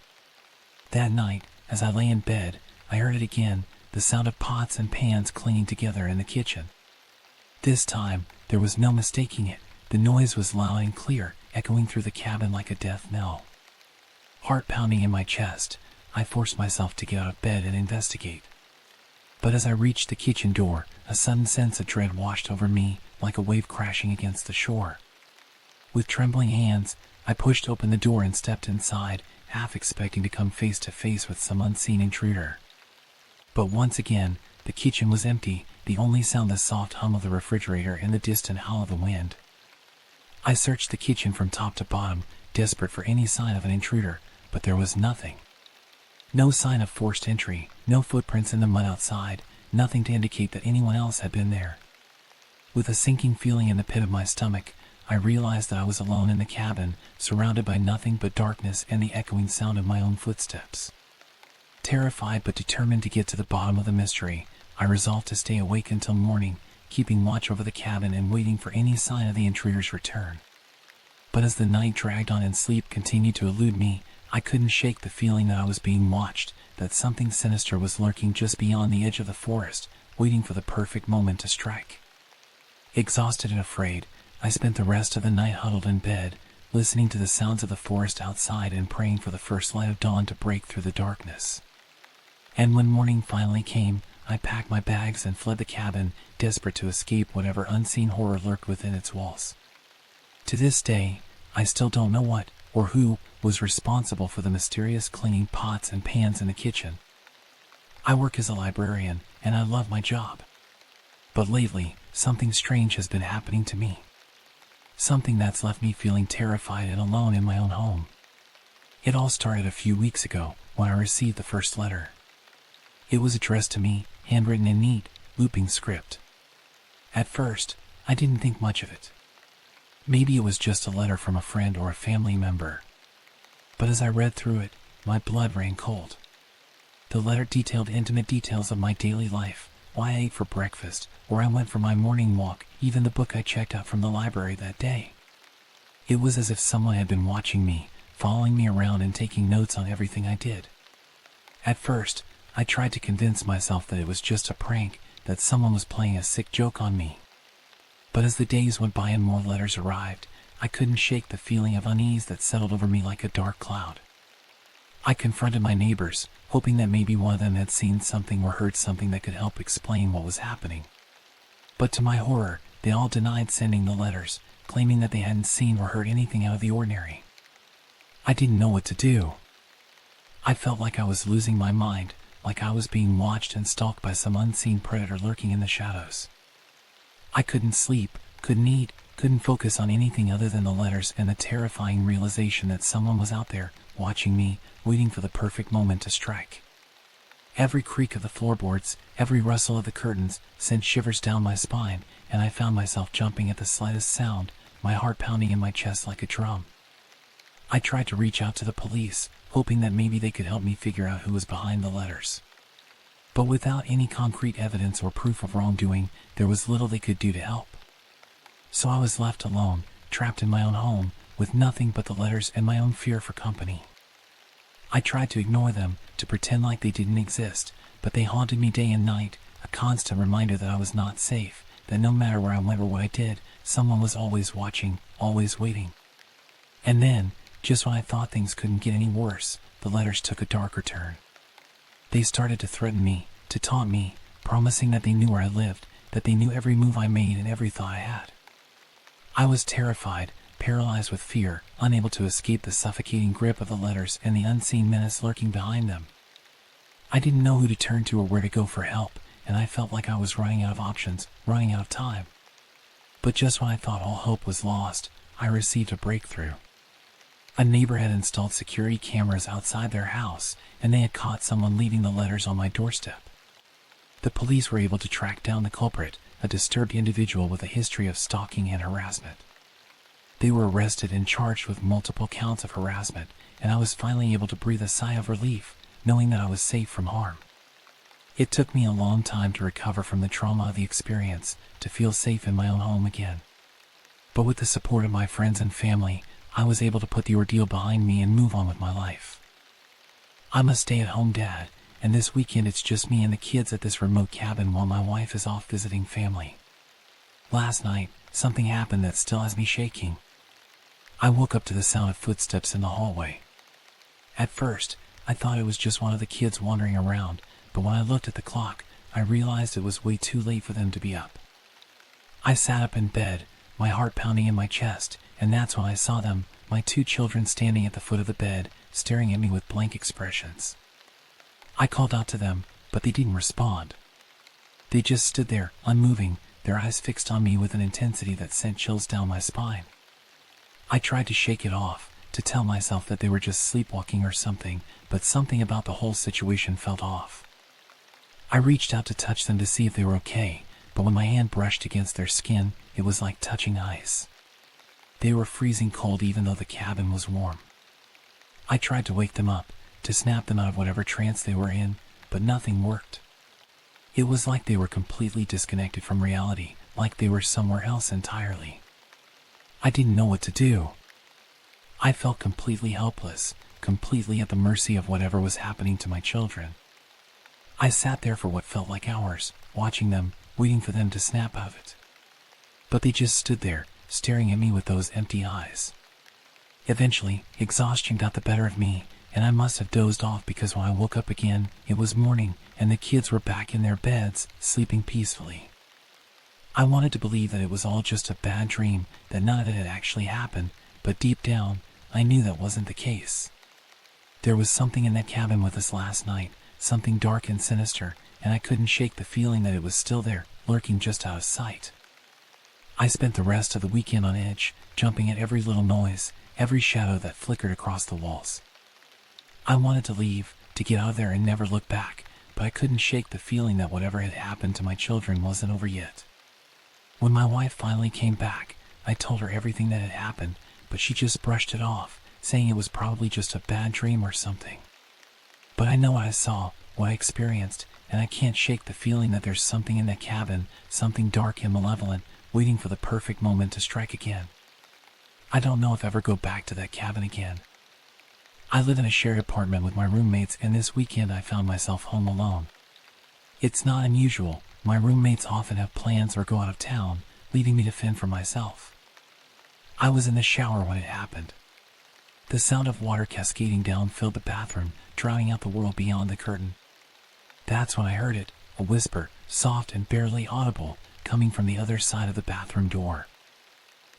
That night, as I lay in bed, I heard it again, the sound of pots and pans clinging together in the kitchen. This time, there was no mistaking it. The noise was loud and clear, echoing through the cabin like a death knell. Heart pounding in my chest, I forced myself to get out of bed and investigate. But as I reached the kitchen door, a sudden sense of dread washed over me, like a wave crashing against the shore. With trembling hands, I pushed open the door and stepped inside, half expecting to come face to face with some unseen intruder. But once again, the kitchen was empty, the only sound the soft hum of the refrigerator and the distant howl of the wind. I searched the kitchen from top to bottom, desperate for any sign of an intruder, but there was nothing. No sign of forced entry, no footprints in the mud outside, nothing to indicate that anyone else had been there. With a sinking feeling in the pit of my stomach, I realized that I was alone in the cabin, surrounded by nothing but darkness and the echoing sound of my own footsteps. Terrified but determined to get to the bottom of the mystery, I resolved to stay awake until morning, keeping watch over the cabin and waiting for any sign of the intruder's return. But as the night dragged on and sleep continued to elude me, I couldn't shake the feeling that I was being watched, that something sinister was lurking just beyond the edge of the forest, waiting for the perfect moment to strike. Exhausted and afraid, I spent the rest of the night huddled in bed, listening to the sounds of the forest outside and praying for the first light of dawn to break through the darkness. And when morning finally came, I packed my bags and fled the cabin, desperate to escape whatever unseen horror lurked within its walls. To this day, I still don't know what, or who, was responsible for the mysterious clinging pots and pans in the kitchen. I work as a librarian, and I love my job. But lately, something strange has been happening to me. Something that's left me feeling terrified and alone in my own home. It all started a few weeks ago, when I received the first letter. It was addressed to me, handwritten in neat, looping script. At first, I didn't think much of it. Maybe it was just a letter from a friend or a family member. But as I read through it, my blood ran cold. The letter detailed intimate details of my daily life, why I ate for breakfast, where I went for my morning walk, even the book I checked out from the library that day. It was as if someone had been watching me, following me around and taking notes on everything I did. At first, I tried to convince myself that it was just a prank, that someone was playing a sick joke on me. But as the days went by and more letters arrived, I couldn't shake the feeling of unease that settled over me like a dark cloud. I confronted my neighbors, hoping that maybe one of them had seen something or heard something that could help explain what was happening. But to my horror, they all denied sending the letters, claiming that they hadn't seen or heard anything out of the ordinary. I didn't know what to do. I felt like I was losing my mind, like I was being watched and stalked by some unseen predator lurking in the shadows. I couldn't sleep, couldn't eat, couldn't focus on anything other than the letters and the terrifying realization that someone was out there, watching me, waiting for the perfect moment to strike. Every creak of the floorboards, every rustle of the curtains, sent shivers down my spine, and I found myself jumping at the slightest sound, my heart pounding in my chest like a drum. I tried to reach out to the police, hoping that maybe they could help me figure out who was behind the letters. But without any concrete evidence or proof of wrongdoing, there was little they could do to help. So I was left alone, trapped in my own home, with nothing but the letters and my own fear for company. I tried to ignore them, to pretend like they didn't exist, but they haunted me day and night, a constant reminder that I was not safe, that no matter where I went or what I did, someone was always watching, always waiting. And then, just when I thought things couldn't get any worse, the letters took a darker turn. They started to threaten me, to taunt me, promising that they knew where I lived, that they knew every move I made and every thought I had. I was terrified, paralyzed with fear, unable to escape the suffocating grip of the letters and the unseen menace lurking behind them. I didn't know who to turn to or where to go for help, and I felt like I was running out of options, running out of time. But just when I thought all hope was lost, I received a breakthrough. A neighbor had installed security cameras outside their house, and they had caught someone leaving the letters on my doorstep. The police were able to track down the culprit, a disturbed individual with a history of stalking and harassment. They were arrested and charged with multiple counts of harassment, and I was finally able to breathe a sigh of relief, knowing that I was safe from harm. It took me a long time to recover from the trauma of the experience, to feel safe in my own home again. But with the support of my friends and family, I was able to put the ordeal behind me and move on with my life. I'm a stay-at-home dad, and this weekend it's just me and the kids at this remote cabin while my wife is off visiting family. Last night, something happened that still has me shaking. I woke up to the sound of footsteps in the hallway. At first, I thought it was just one of the kids wandering around, but when I looked at the clock, I realized it was way too late for them to be up. I sat up in bed, my heart pounding in my chest, and that's when I saw them, my two children standing at the foot of the bed, staring at me with blank expressions. I called out to them, but they didn't respond. They just stood there, unmoving, their eyes fixed on me with an intensity that sent chills down my spine. I tried to shake it off, to tell myself that they were just sleepwalking or something, but something about the whole situation felt off. I reached out to touch them to see if they were okay, but when my hand brushed against their skin, it was like touching ice. They were freezing cold even though the cabin was warm. I tried to wake them up, to snap them out of whatever trance they were in, but nothing worked. It was like they were completely disconnected from reality, like they were somewhere else entirely. I didn't know what to do. I felt completely helpless, completely at the mercy of whatever was happening to my children. I sat there for what felt like hours, watching them, waiting for them to snap out of it. But they just stood there, staring at me with those empty eyes. Eventually, exhaustion got the better of me, and I must have dozed off because when I woke up again, it was morning, and the kids were back in their beds, sleeping peacefully. I wanted to believe that it was all just a bad dream, that none of it had actually happened, but deep down, I knew that wasn't the case. There was something in that cabin with us last night, something dark and sinister, and I couldn't shake the feeling that it was still there, lurking just out of sight. I spent the rest of the weekend on edge, jumping at every little noise, every shadow that flickered across the walls. I wanted to leave, to get out of there and never look back, but I couldn't shake the feeling that whatever had happened to my children wasn't over yet. When my wife finally came back, I told her everything that had happened, but she just brushed it off, saying it was probably just a bad dream or something. But I know what I saw, what I experienced, and I can't shake the feeling that there's something in that cabin, something dark and malevolent, waiting for the perfect moment to strike again. I don't know if I'll ever go back to that cabin again. I live in a shared apartment with my roommates, and this weekend I found myself home alone. It's not unusual. My roommates often have plans or go out of town, leaving me to fend for myself. I was in the shower when it happened. The sound of water cascading down filled the bathroom, drowning out the world beyond the curtain. That's when I heard it, a whisper, soft and barely audible, coming from the other side of the bathroom door.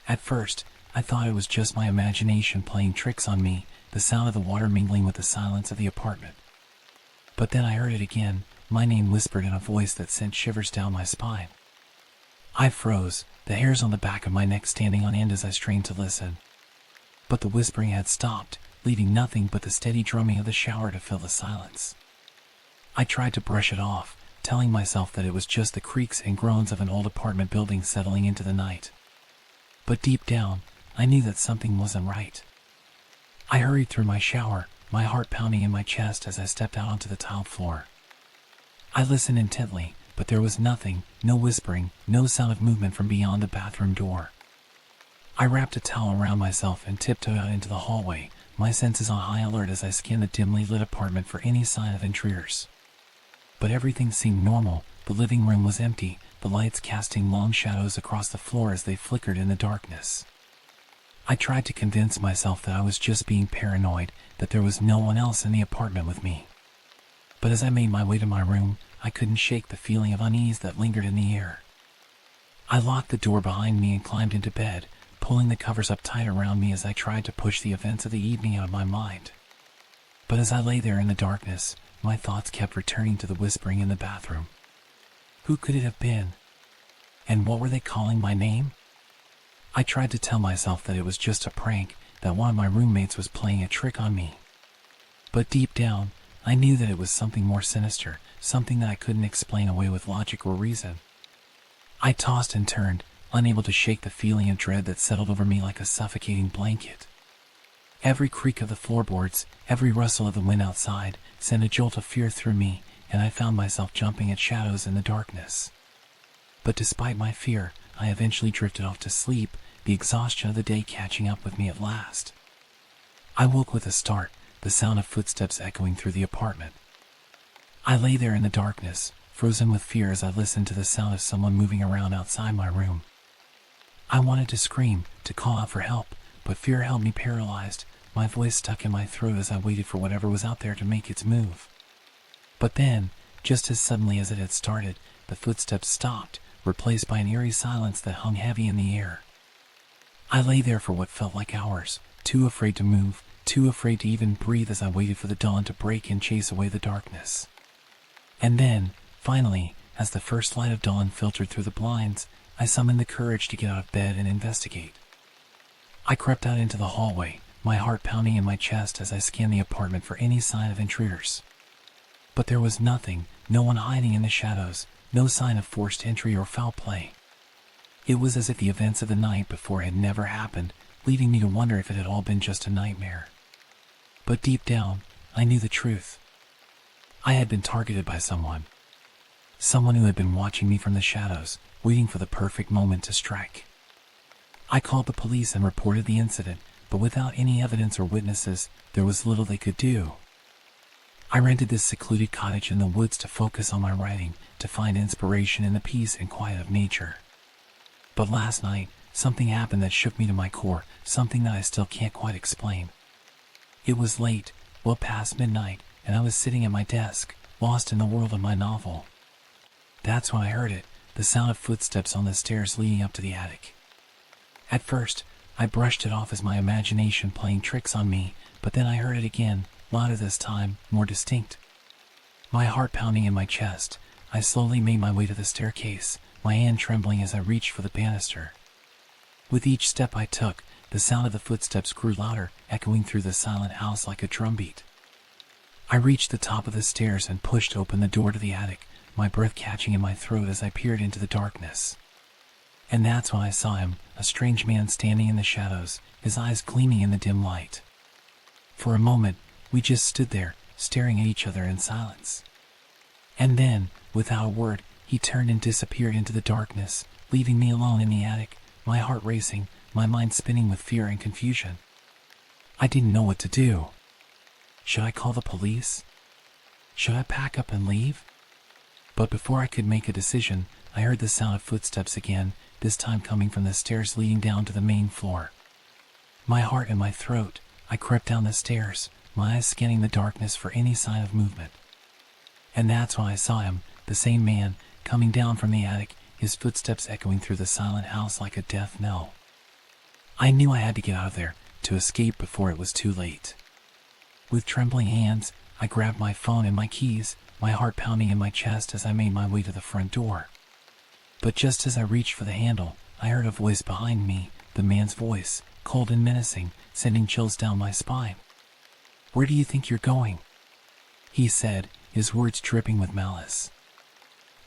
At first, I thought it was just my imagination playing tricks on me, the sound of the water mingling with the silence of the apartment. But then I heard it again, my name whispered in a voice that sent shivers down my spine. I froze, the hairs on the back of my neck standing on end as I strained to listen. But the whispering had stopped, leaving nothing but the steady drumming of the shower to fill the silence. I tried to brush it off, telling myself that it was just the creaks and groans of an old apartment building settling into the night. But deep down, I knew that something wasn't right. I hurried through my shower, my heart pounding in my chest as I stepped out onto the tiled floor. I listened intently, but there was nothing, no whispering, no sound of movement from beyond the bathroom door. I wrapped a towel around myself and tiptoed out into the hallway, my senses on high alert as I scanned the dimly lit apartment for any sign of intruders. But everything seemed normal. The living room was empty, the lights casting long shadows across the floor as they flickered in the darkness. I tried to convince myself that I was just being paranoid, that there was no one else in the apartment with me. But as I made my way to my room, I couldn't shake the feeling of unease that lingered in the air. I locked the door behind me and climbed into bed, pulling the covers up tight around me as I tried to push the events of the evening out of my mind. But as I lay there in the darkness, my thoughts kept returning to the whispering in the bathroom. Who could it have been? And what were they calling my name? I tried to tell myself that it was just a prank, that one of my roommates was playing a trick on me. But deep down, I knew that it was something more sinister, something that I couldn't explain away with logic or reason. I tossed and turned, unable to shake the feeling of dread that settled over me like a suffocating blanket. Every creak of the floorboards, every rustle of the wind outside, sent a jolt of fear through me, and I found myself jumping at shadows in the darkness. But despite my fear, I eventually drifted off to sleep, the exhaustion of the day catching up with me at last. I woke with a start, the sound of footsteps echoing through the apartment. I lay there in the darkness, frozen with fear as I listened to the sound of someone moving around outside my room. I wanted to scream, to call out for help, but fear held me paralyzed, my voice stuck in my throat as I waited for whatever was out there to make its move. But then, just as suddenly as it had started, the footsteps stopped, replaced by an eerie silence that hung heavy in the air. I lay there for what felt like hours, too afraid to move, too afraid to even breathe as I waited for the dawn to break and chase away the darkness. And then, finally, as the first light of dawn filtered through the blinds, I summoned the courage to get out of bed and investigate. I crept out into the hallway, my heart pounding in my chest as I scanned the apartment for any sign of intruders. But there was nothing, no one hiding in the shadows, no sign of forced entry or foul play. It was as if the events of the night before had never happened, leaving me to wonder if it had all been just a nightmare. But deep down, I knew the truth. I had been targeted by someone. Someone who had been watching me from the shadows, waiting for the perfect moment to strike. I called the police and reported the incident, but without any evidence or witnesses, there was little they could do. I rented this secluded cottage in the woods to focus on my writing, to find inspiration in the peace and quiet of nature. But last night, something happened that shook me to my core, something that I still can't quite explain. It was late, well past midnight, and I was sitting at my desk, lost in the world of my novel. That's when I heard it, the sound of footsteps on the stairs leading up to the attic. At first, I brushed it off as my imagination playing tricks on me, but then I heard it again, louder this time, more distinct. My heart pounding in my chest, I slowly made my way to the staircase, my hand trembling as I reached for the banister. With each step I took, the sound of the footsteps grew louder, echoing through the silent house like a drumbeat. I reached the top of the stairs and pushed open the door to the attic, my breath catching in my throat as I peered into the darkness. And that's when I saw him, a strange man standing in the shadows, his eyes gleaming in the dim light. For a moment, we just stood there, staring at each other in silence. And then, without a word, he turned and disappeared into the darkness, leaving me alone in the attic, my heart racing, my mind spinning with fear and confusion. I didn't know what to do. Should I call the police? Should I pack up and leave? But before I could make a decision, I heard the sound of footsteps again, this time coming from the stairs leading down to the main floor. My heart in my throat, I crept down the stairs, my eyes scanning the darkness for any sign of movement. And that's when I saw him, the same man, coming down from the attic, his footsteps echoing through the silent house like a death knell. I knew I had to get out of there, to escape before it was too late. With trembling hands, I grabbed my phone and my keys, my heart pounding in my chest as I made my way to the front door. But just as I reached for the handle, I heard a voice behind me, the man's voice, cold and menacing, sending chills down my spine. "Where do you think you're going?" he said, his words dripping with malice.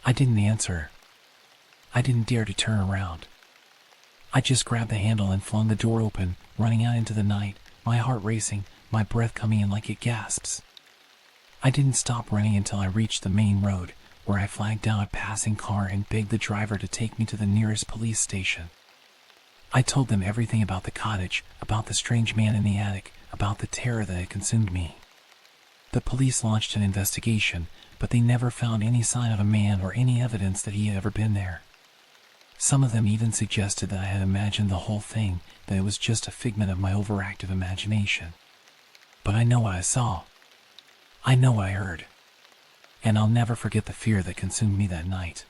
I didn't answer. I didn't dare to turn around. I just grabbed the handle and flung the door open, running out into the night, my heart racing, my breath coming in like it gasps. I didn't stop running until I reached the main road, where I flagged down a passing car and begged the driver to take me to the nearest police station. I told them everything about the cottage, about the strange man in the attic, about the terror that had consumed me. The police launched an investigation, but they never found any sign of a man or any evidence that he had ever been there. Some of them even suggested that I had imagined the whole thing, that it was just a figment of my overactive imagination. But I know what I saw. I know what I heard. And I'll never forget the fear that consumed me that night.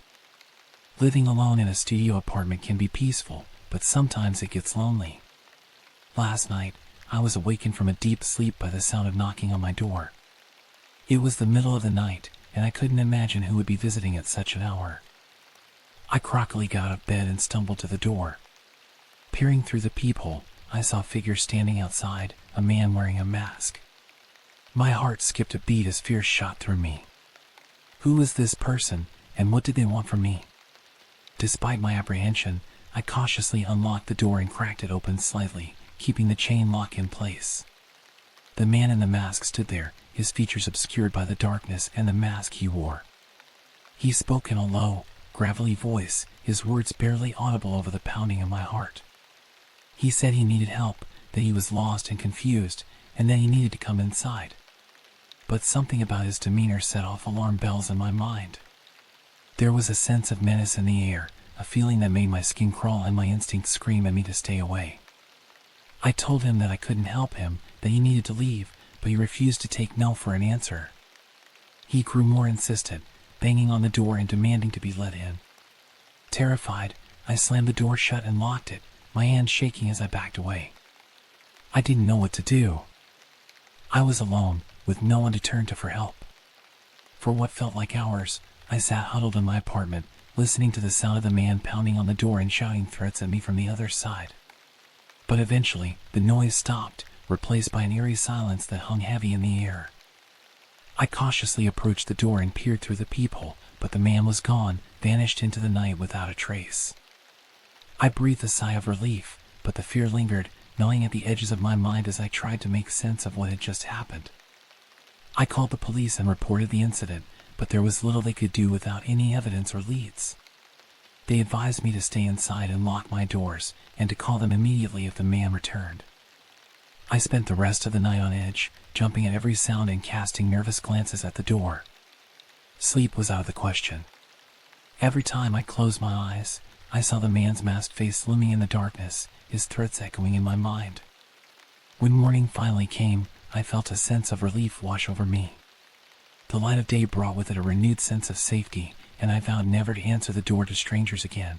Living alone in a studio apartment can be peaceful, but sometimes it gets lonely. Last night, I was awakened from a deep sleep by the sound of knocking on my door. It was the middle of the night, and I couldn't imagine who would be visiting at such an hour. I crockily got out of bed and stumbled to the door. Peering through the peephole, I saw a figure standing outside, a man wearing a mask. My heart skipped a beat as fear shot through me. Who was this person, and what did they want from me? Despite my apprehension, I cautiously unlocked the door and cracked it open slightly, keeping the chain lock in place. The man in the mask stood there, his features obscured by the darkness and the mask he wore. He spoke in a low, gravelly voice, his words barely audible over the pounding of my heart. He said he needed help, that he was lost and confused, and that he needed to come inside. But something about his demeanor set off alarm bells in my mind. There was a sense of menace in the air, a feeling that made my skin crawl and my instincts scream at me to stay away. I told him that I couldn't help him, that he needed to leave, but he refused to take no for an answer. He grew more insistent, banging on the door and demanding to be let in. Terrified, I slammed the door shut and locked it, my hand shaking as I backed away. I didn't know what to do. I was alone, with no one to turn to for help. For what felt like hours, I sat huddled in my apartment, listening to the sound of the man pounding on the door and shouting threats at me from the other side. But eventually, the noise stopped, replaced by an eerie silence that hung heavy in the air. I cautiously approached the door and peered through the peephole, but the man was gone, vanished into the night without a trace. I breathed a sigh of relief, but the fear lingered, gnawing at the edges of my mind as I tried to make sense of what had just happened. I called the police and reported the incident, but there was little they could do without any evidence or leads. They advised me to stay inside and lock my doors, and to call them immediately if the man returned. I spent the rest of the night on edge, jumping at every sound and casting nervous glances at the door. Sleep was out of the question. Every time I closed my eyes, I saw the man's masked face looming in the darkness, his threats echoing in my mind. When morning finally came, I felt a sense of relief wash over me. The light of day brought with it a renewed sense of safety, and I vowed never to answer the door to strangers again.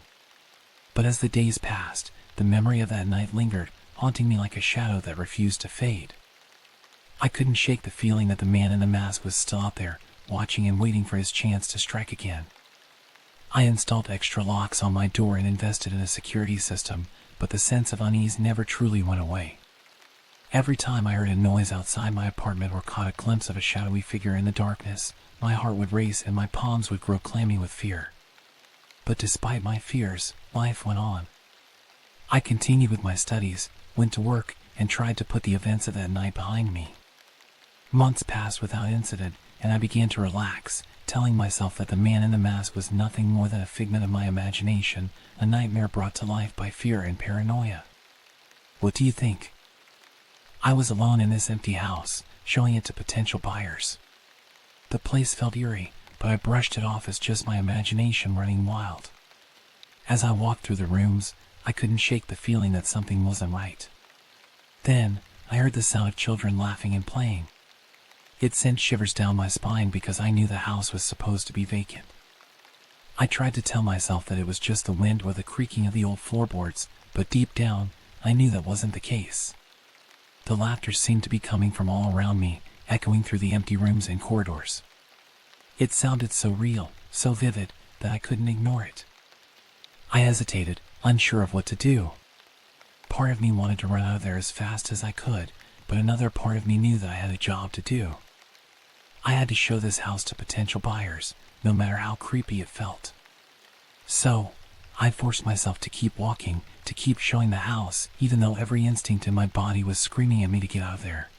But as the days passed, the memory of that night lingered, haunting me like a shadow that refused to fade. I couldn't shake the feeling that the man in the mask was still out there, watching and waiting for his chance to strike again. I installed extra locks on my door and invested in a security system, but the sense of unease never truly went away. Every time I heard a noise outside my apartment or caught a glimpse of a shadowy figure in the darkness, my heart would race and my palms would grow clammy with fear. But despite my fears, life went on. I continued with my studies, went to work, and tried to put the events of that night behind me. Months passed without incident, and I began to relax, telling myself that the man in the mask was nothing more than a figment of my imagination, a nightmare brought to life by fear and paranoia. What do you think? I was alone in this empty house, showing it to potential buyers. The place felt eerie, but I brushed it off as just my imagination running wild. As I walked through the rooms, I couldn't shake the feeling that something wasn't right. Then, I heard the sound of children laughing and playing. It sent shivers down my spine because I knew the house was supposed to be vacant. I tried to tell myself that it was just the wind or the creaking of the old floorboards, but deep down, I knew that wasn't the case. The laughter seemed to be coming from all around me, echoing through the empty rooms and corridors. It sounded so real, so vivid, that I couldn't ignore it. I hesitated, unsure of what to do. Part of me wanted to run out of there as fast as I could, but another part of me knew that I had a job to do. I had to show this house to potential buyers, no matter how creepy it felt. So, I forced myself to keep walking, to keep showing the house, even though every instinct in my body was screaming at me to get out of there.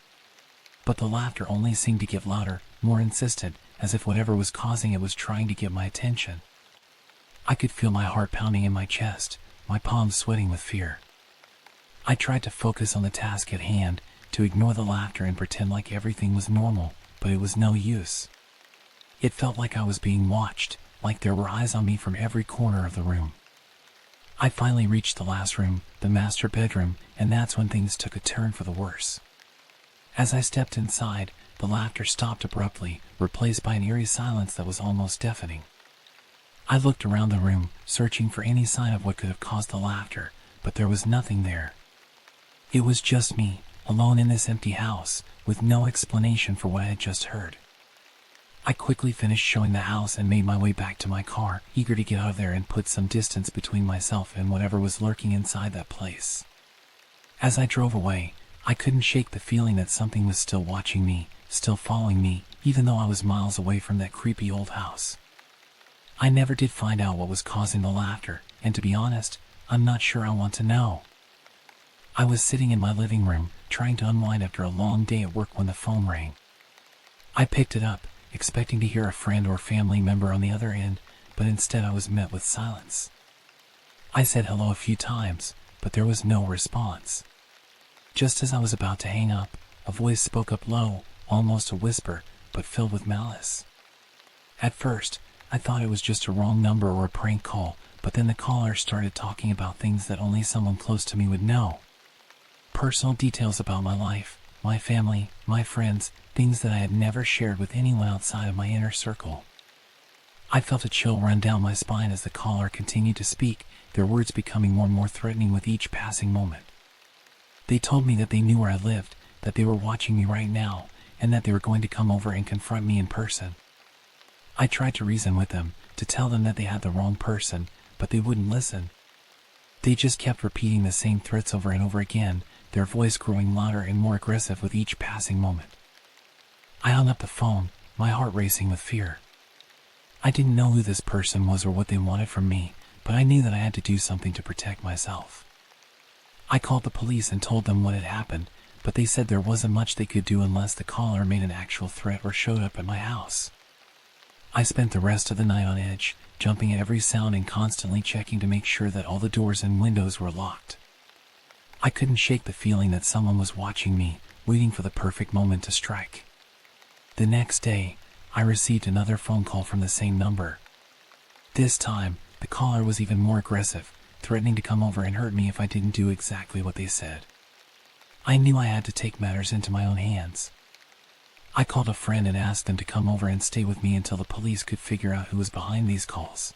But the laughter only seemed to get louder, more insistent, as if whatever was causing it was trying to get my attention. I could feel my heart pounding in my chest, my palms sweating with fear. I tried to focus on the task at hand, to ignore the laughter and pretend like everything was normal, but it was no use. It felt like I was being watched, like there were eyes on me from every corner of the room. I finally reached the last room, the master bedroom, and that's when things took a turn for the worse. As I stepped inside, the laughter stopped abruptly, replaced by an eerie silence that was almost deafening. I looked around the room, searching for any sign of what could have caused the laughter, but there was nothing there. It was just me, alone in this empty house, with no explanation for what I had just heard. I quickly finished showing the house and made my way back to my car, eager to get out of there and put some distance between myself and whatever was lurking inside that place. As I drove away, I couldn't shake the feeling that something was still watching me, still following me, even though I was miles away from that creepy old house. I never did find out what was causing the laughter, and to be honest, I'm not sure I want to know. I was sitting in my living room, trying to unwind after a long day at work when the phone rang. I picked it up, expecting to hear a friend or family member on the other end, but instead I was met with silence. I said hello a few times, but there was no response. Just as I was about to hang up, a voice spoke up low, almost a whisper, but filled with malice. At first, I thought it was just a wrong number or a prank call, but then the caller started talking about things that only someone close to me would know. Personal details about my life, my family, my friends, things that I had never shared with anyone outside of my inner circle. I felt a chill run down my spine as the caller continued to speak, their words becoming more and more threatening with each passing moment. They told me that they knew where I lived, that they were watching me right now, and that they were going to come over and confront me in person. I tried to reason with them, to tell them that they had the wrong person, but they wouldn't listen. They just kept repeating the same threats over and over again, their voice growing louder and more aggressive with each passing moment. I hung up the phone, my heart racing with fear. I didn't know who this person was or what they wanted from me, but I knew that I had to do something to protect myself. I called the police and told them what had happened, but they said there wasn't much they could do unless the caller made an actual threat or showed up at my house. I spent the rest of the night on edge, jumping at every sound and constantly checking to make sure that all the doors and windows were locked. I couldn't shake the feeling that someone was watching me, waiting for the perfect moment to strike. The next day, I received another phone call from the same number. This time, The caller was even more aggressive, threatening to come over and hurt me if I didn't do exactly what they said. I knew I had to take matters into my own hands. I called a friend and asked them to come over and stay with me until the police could figure out who was behind these calls.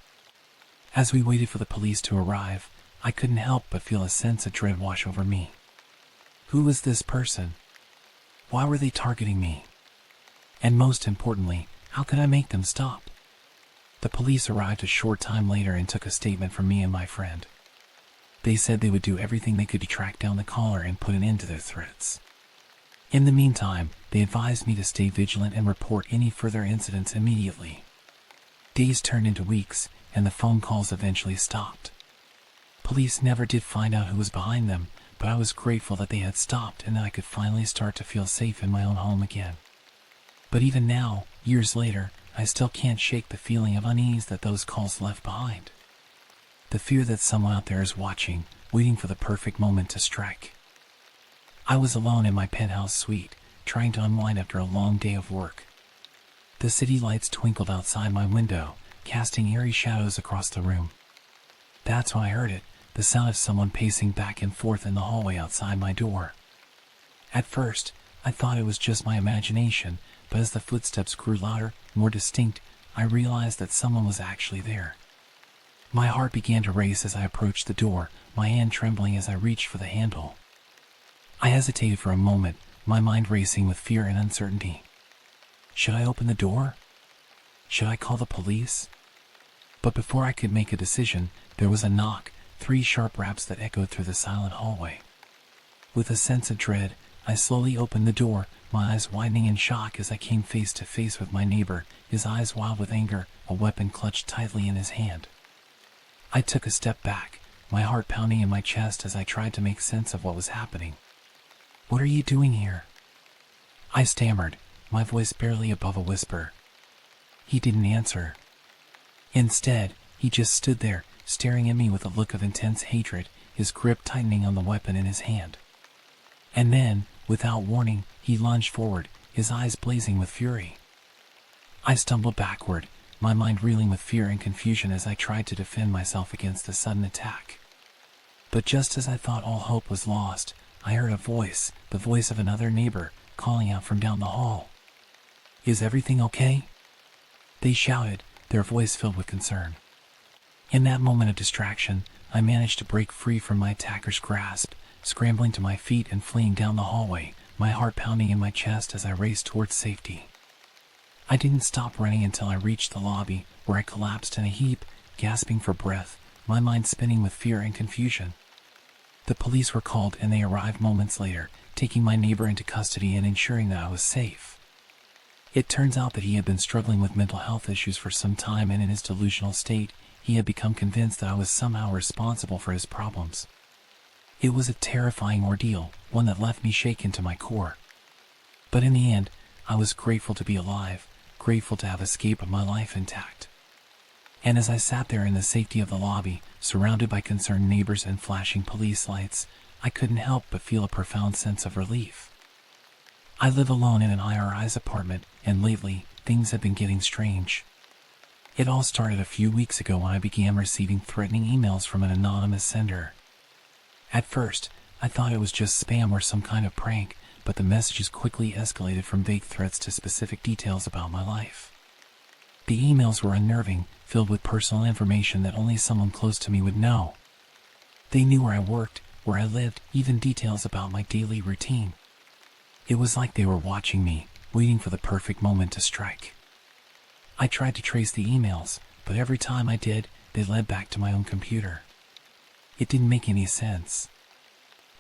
As we waited for the police to arrive, I couldn't help but feel a sense of dread wash over me. Who was this person? Why were they targeting me? And most importantly, how could I make them stop? The police arrived a short time later and took a statement from me and my friend. They said they would do everything they could to track down the caller and put an end to their threats. In the meantime, they advised me to stay vigilant and report any further incidents immediately. Days turned into weeks, and the phone calls eventually stopped. Police never did find out who was behind them, but I was grateful that they had stopped and that I could finally start to feel safe in my own home again. But even now, years later, I still can't shake the feeling of unease that those calls left behind. The fear that someone out there is watching, waiting for the perfect moment to strike. I was alone in my penthouse suite, trying to unwind after a long day of work. The city lights twinkled outside my window, casting eerie shadows across the room. That's when I heard it, the sound of someone pacing back and forth in the hallway outside my door. At first, I thought it was just my imagination, but as the footsteps grew louder, more distinct, I realized that someone was actually there. My heart began to race as I approached the door, my hand trembling as I reached for the handle. I hesitated for a moment, my mind racing with fear and uncertainty. Should I open the door? Should I call the police? But before I could make a decision, there was a knock, 3 sharp raps that echoed through the silent hallway. With a sense of dread, I slowly opened the door, my eyes widening in shock as I came face to face with my neighbor, his eyes wild with anger, a weapon clutched tightly in his hand. I took a step back, my heart pounding in my chest as I tried to make sense of what was happening. "What are you doing here?" I stammered, my voice barely above a whisper. He didn't answer. Instead, he just stood there, staring at me with a look of intense hatred, his grip tightening on the weapon in his hand. And then, without warning, he lunged forward, his eyes blazing with fury. I stumbled backward, my mind reeling with fear and confusion as I tried to defend myself against the sudden attack. But just as I thought all hope was lost, I heard a voice, the voice of another neighbor, calling out from down the hall. "Is everything okay?" They shouted, their voice filled with concern. In that moment of distraction, I managed to break free from my attacker's grasp, scrambling to my feet and fleeing down the hallway, my heart pounding in my chest as I raced towards safety. I didn't stop running until I reached the lobby, where I collapsed in a heap, gasping for breath, my mind spinning with fear and confusion. The police were called and they arrived moments later, taking my neighbor into custody and ensuring that I was safe. It turns out that he had been struggling with mental health issues for some time, and in his delusional state, he had become convinced that I was somehow responsible for his problems. It was a terrifying ordeal, one that left me shaken to my core. But in the end, I was grateful to be alive, grateful to have escaped my life intact. And as I sat there in the safety of the lobby, surrounded by concerned neighbors and flashing police lights, I couldn't help but feel a profound sense of relief. I live alone in an high-rise apartment, and lately, things have been getting strange. It all started a few weeks ago when I began receiving threatening emails from an anonymous sender. At first, I thought it was just spam or some kind of prank, but the messages quickly escalated from vague threats to specific details about my life. The emails were unnerving, filled with personal information that only someone close to me would know. They knew where I worked, where I lived, even details about my daily routine. It was like they were watching me, waiting for the perfect moment to strike. I tried to trace the emails, but every time I did, they led back to my own computer. It didn't make any sense.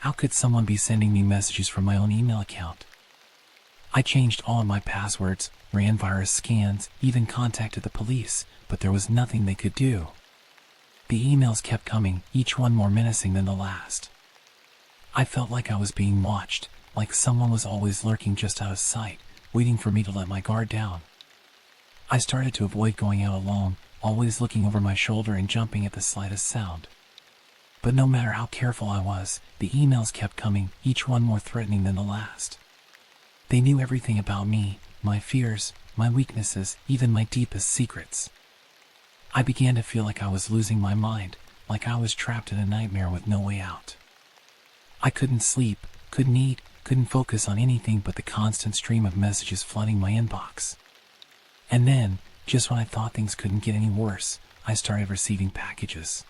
How could someone be sending me messages from my own email account? I changed all of my passwords, ran virus scans, even contacted the police, but there was nothing they could do. The emails kept coming, each one more menacing than the last. I felt like I was being watched, like someone was always lurking just out of sight, waiting for me to let my guard down. I started to avoid going out alone, always looking over my shoulder and jumping at the slightest sound. But no matter how careful I was, the emails kept coming, each one more threatening than the last. They knew everything about me, my fears, my weaknesses, even my deepest secrets. I began to feel like I was losing my mind, like I was trapped in a nightmare with no way out. I couldn't sleep, couldn't eat, couldn't focus on anything but the constant stream of messages flooding my inbox. And then, just when I thought things couldn't get any worse, I started receiving packages.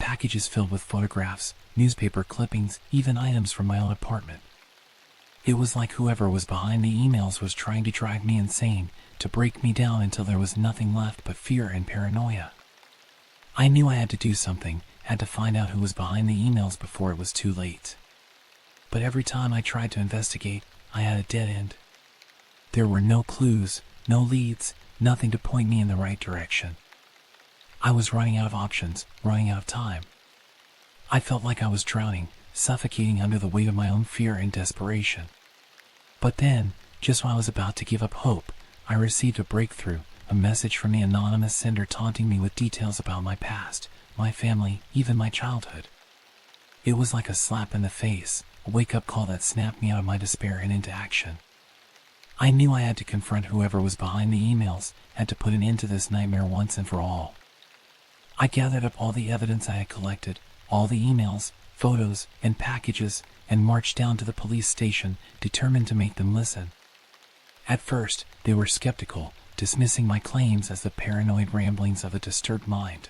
Packages filled with photographs, newspaper clippings, even items from my own apartment. It was like whoever was behind the emails was trying to drive me insane, to break me down until there was nothing left but fear and paranoia. I knew I had to do something, had to find out who was behind the emails before it was too late. But every time I tried to investigate, I had a dead end. There were no clues, no leads, nothing to point me in the right direction. I was running out of options, running out of time. I felt like I was drowning, suffocating under the weight of my own fear and desperation. But then, just when I was about to give up hope, I received a breakthrough, a message from the anonymous sender taunting me with details about my past, my family, even my childhood. It was like a slap in the face, a wake-up call that snapped me out of my despair and into action. I knew I had to confront whoever was behind the emails, had to put an end to this nightmare once and for all. I gathered up all the evidence I had collected, all the emails, photos, and packages, and marched down to the police station, determined to make them listen. At first, they were skeptical, dismissing my claims as the paranoid ramblings of a disturbed mind.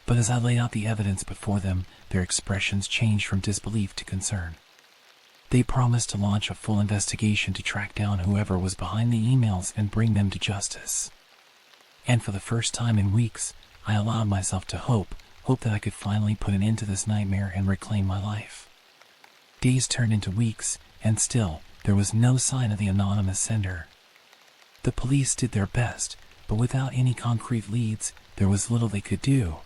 But as I laid out the evidence before them, their expressions changed from disbelief to concern. They promised to launch a full investigation to track down whoever was behind the emails and bring them to justice. And for the first time in weeks, I allowed myself to hope that I could finally put an end to this nightmare and reclaim my life. Days turned into weeks, and still, there was no sign of the anonymous sender. The police did their best, but without any concrete leads, there was little they could do.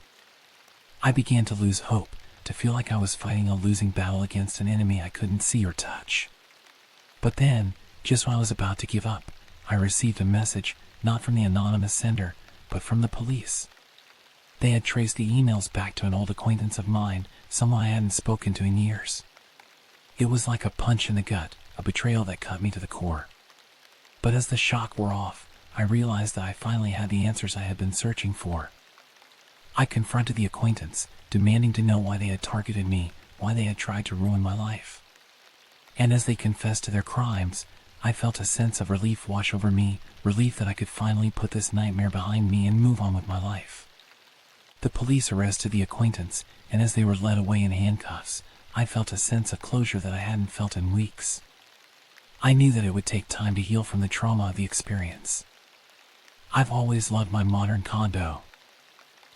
I began to lose hope, to feel like I was fighting a losing battle against an enemy I couldn't see or touch. But then, just when I was about to give up, I received a message, not from the anonymous sender, but from the police. They had traced the emails back to an old acquaintance of mine, someone I hadn't spoken to in years. It was like a punch in the gut, a betrayal that cut me to the core. But as the shock wore off, I realized that I finally had the answers I had been searching for. I confronted the acquaintance, demanding to know why they had targeted me, why they had tried to ruin my life. And as they confessed to their crimes, I felt a sense of relief wash over me, relief that I could finally put this nightmare behind me and move on with my life. The police arrested the acquaintance, and as they were led away in handcuffs, I felt a sense of closure that I hadn't felt in weeks. I knew that it would take time to heal from the trauma of the experience. I've always loved my modern condo.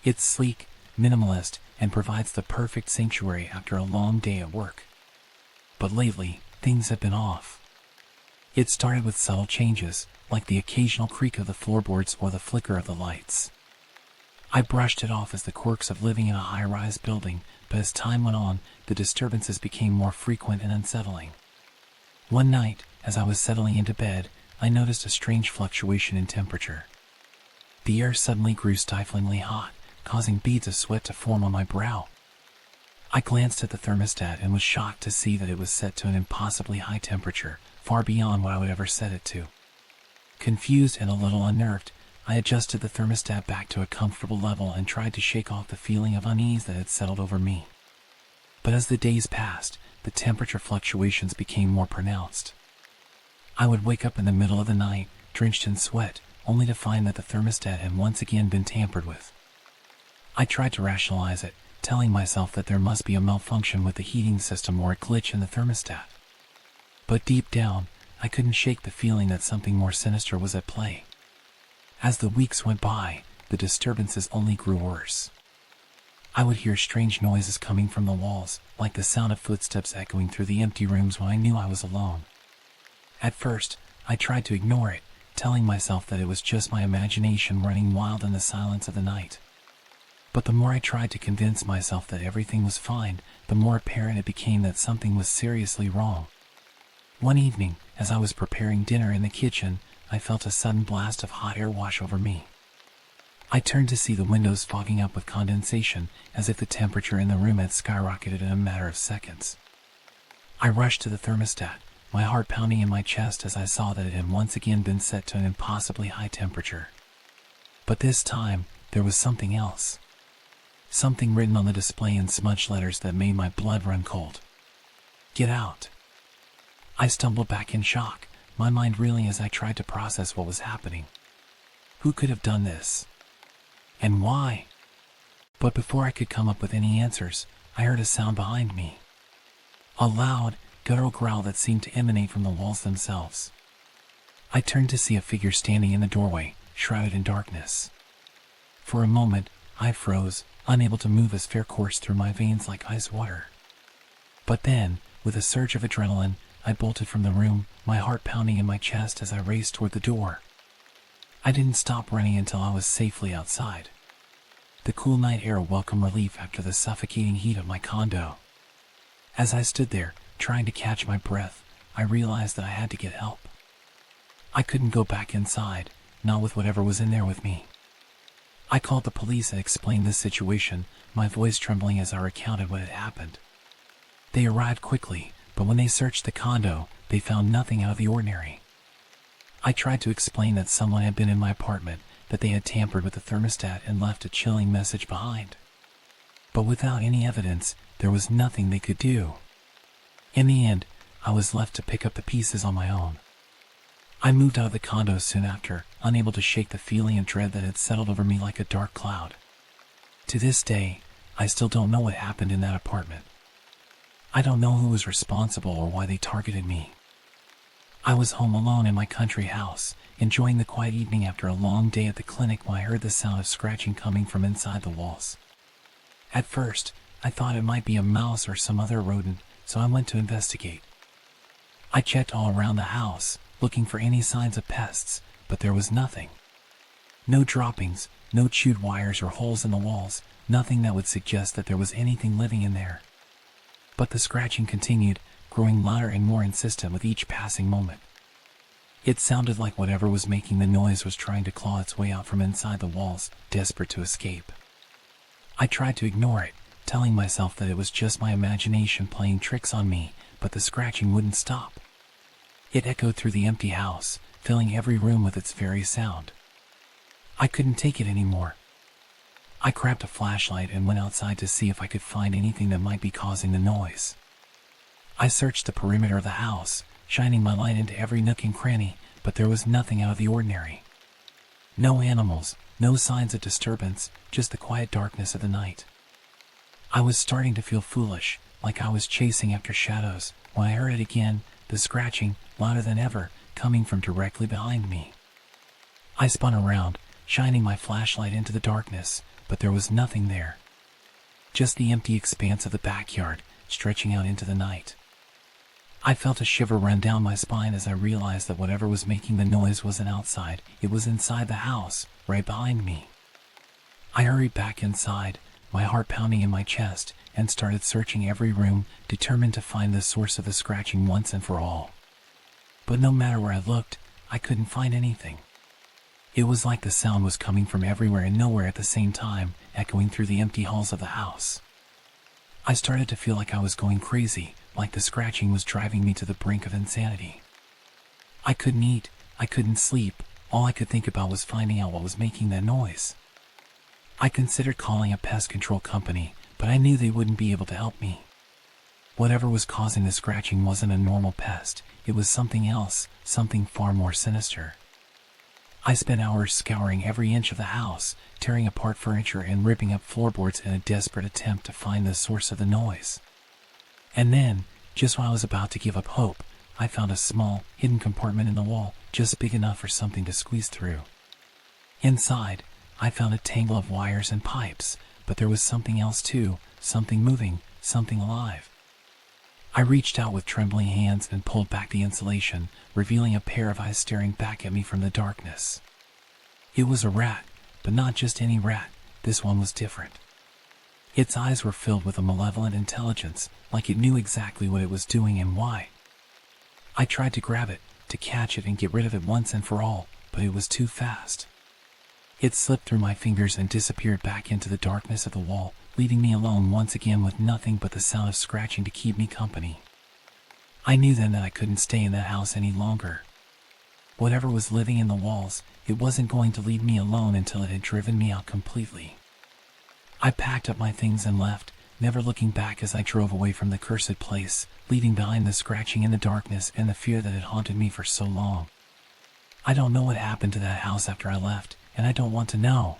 It's sleek, minimalist, and provides the perfect sanctuary after a long day at work. But lately, things have been off. It started with subtle changes, like the occasional creak of the floorboards or the flicker of the lights. I brushed it off as the quirks of living in a high-rise building, but as time went on, the disturbances became more frequent and unsettling. One night, as I was settling into bed, I noticed a strange fluctuation in temperature. The air suddenly grew stiflingly hot, causing beads of sweat to form on my brow. I glanced at the thermostat and was shocked to see that it was set to an impossibly high temperature, far beyond what I would ever set it to. Confused and a little unnerved, I adjusted the thermostat back to a comfortable level and tried to shake off the feeling of unease that had settled over me. But as the days passed, the temperature fluctuations became more pronounced. I would wake up in the middle of the night, drenched in sweat, only to find that the thermostat had once again been tampered with. I tried to rationalize it, telling myself that there must be a malfunction with the heating system or a glitch in the thermostat. But deep down, I couldn't shake the feeling that something more sinister was at play. As the weeks went by, the disturbances only grew worse. I would hear strange noises coming from the walls, like the sound of footsteps echoing through the empty rooms when I knew I was alone. At first, I tried to ignore it, telling myself that it was just my imagination running wild in the silence of the night. But the more I tried to convince myself that everything was fine, the more apparent it became that something was seriously wrong. One evening, as I was preparing dinner in the kitchen, I felt a sudden blast of hot air wash over me. I turned to see the windows fogging up with condensation, as if the temperature in the room had skyrocketed in a matter of seconds. I rushed to the thermostat, my heart pounding in my chest as I saw that it had once again been set to an impossibly high temperature. But this time, there was something else. Something written on the display in smudged letters that made my blood run cold. "Get out." I stumbled back in shock, my mind reeling as I tried to process what was happening. Who could have done this? And why? But before I could come up with any answers, I heard a sound behind me. A loud, guttural growl that seemed to emanate from the walls themselves. I turned to see a figure standing in the doorway, shrouded in darkness. For a moment, I froze, unable to move as fear coursed through my veins like ice water. But then, with a surge of adrenaline, I bolted from the room, my heart pounding in my chest as I raced toward the door. I didn't stop running until I was safely outside. The cool night air welcomed relief after the suffocating heat of my condo. As I stood there, trying to catch my breath, I realized that I had to get help. I couldn't go back inside, not with whatever was in there with me. I called the police and explained the situation, my voice trembling as I recounted what had happened. They arrived quickly, but when they searched the condo, they found nothing out of the ordinary. I tried to explain that someone had been in my apartment, that they had tampered with the thermostat and left a chilling message behind. But without any evidence, there was nothing they could do. In the end, I was left to pick up the pieces on my own. I moved out of the condo soon after, unable to shake the feeling of dread that had settled over me like a dark cloud. To this day, I still don't know what happened in that apartment. I don't know who was responsible or why they targeted me. I was home alone in my country house, enjoying the quiet evening after a long day at the clinic when I heard the sound of scratching coming from inside the walls. At first, I thought it might be a mouse or some other rodent, so I went to investigate. I checked all around the house, looking for any signs of pests, but there was nothing. No droppings, no chewed wires or holes in the walls, nothing that would suggest that there was anything living in there. But the scratching continued, growing louder and more insistent with each passing moment. It sounded like whatever was making the noise was trying to claw its way out from inside the walls, desperate to escape. I tried to ignore it, telling myself that it was just my imagination playing tricks on me, but the scratching wouldn't stop. It echoed through the empty house, filling every room with its very sound. I couldn't take it anymore. I grabbed a flashlight and went outside to see if I could find anything that might be causing the noise. I searched the perimeter of the house, shining my light into every nook and cranny, but there was nothing out of the ordinary. No animals, no signs of disturbance, just the quiet darkness of the night. I was starting to feel foolish, like I was chasing after shadows, when I heard it again, the scratching, louder than ever, coming from directly behind me. I spun around, shining my flashlight into the darkness, but there was nothing there. Just the empty expanse of the backyard, stretching out into the night. I felt a shiver run down my spine as I realized that whatever was making the noise wasn't outside, it was inside the house, right behind me. I hurried back inside, my heart pounding in my chest, and started searching every room, determined to find the source of the scratching once and for all. But no matter where I looked, I couldn't find anything. It was like the sound was coming from everywhere and nowhere at the same time, echoing through the empty halls of the house. I started to feel like I was going crazy, like the scratching was driving me to the brink of insanity. I couldn't eat, I couldn't sleep, all I could think about was finding out what was making that noise. I considered calling a pest control company, but I knew they wouldn't be able to help me. Whatever was causing the scratching wasn't a normal pest, it was something else, something far more sinister. I spent hours scouring every inch of the house, tearing apart furniture and ripping up floorboards in a desperate attempt to find the source of the noise. And then, just when I was about to give up hope, I found a small, hidden compartment in the wall, just big enough for something to squeeze through. Inside, I found a tangle of wires and pipes, but there was something else too, something moving, something alive. I reached out with trembling hands and pulled back the insulation, revealing a pair of eyes staring back at me from the darkness. It was a rat, but not just any rat, this one was different. Its eyes were filled with a malevolent intelligence, like it knew exactly what it was doing and why. I tried to grab it, to catch it and get rid of it once and for all, but it was too fast. It slipped through my fingers and disappeared back into the darkness of the wall, leaving me alone once again with nothing but the sound of scratching to keep me company. I knew then that I couldn't stay in that house any longer. Whatever was living in the walls, it wasn't going to leave me alone until it had driven me out completely. I packed up my things and left, never looking back as I drove away from the cursed place, leaving behind the scratching in the darkness and the fear that had haunted me for so long. I don't know what happened to that house after I left, and I don't want to know.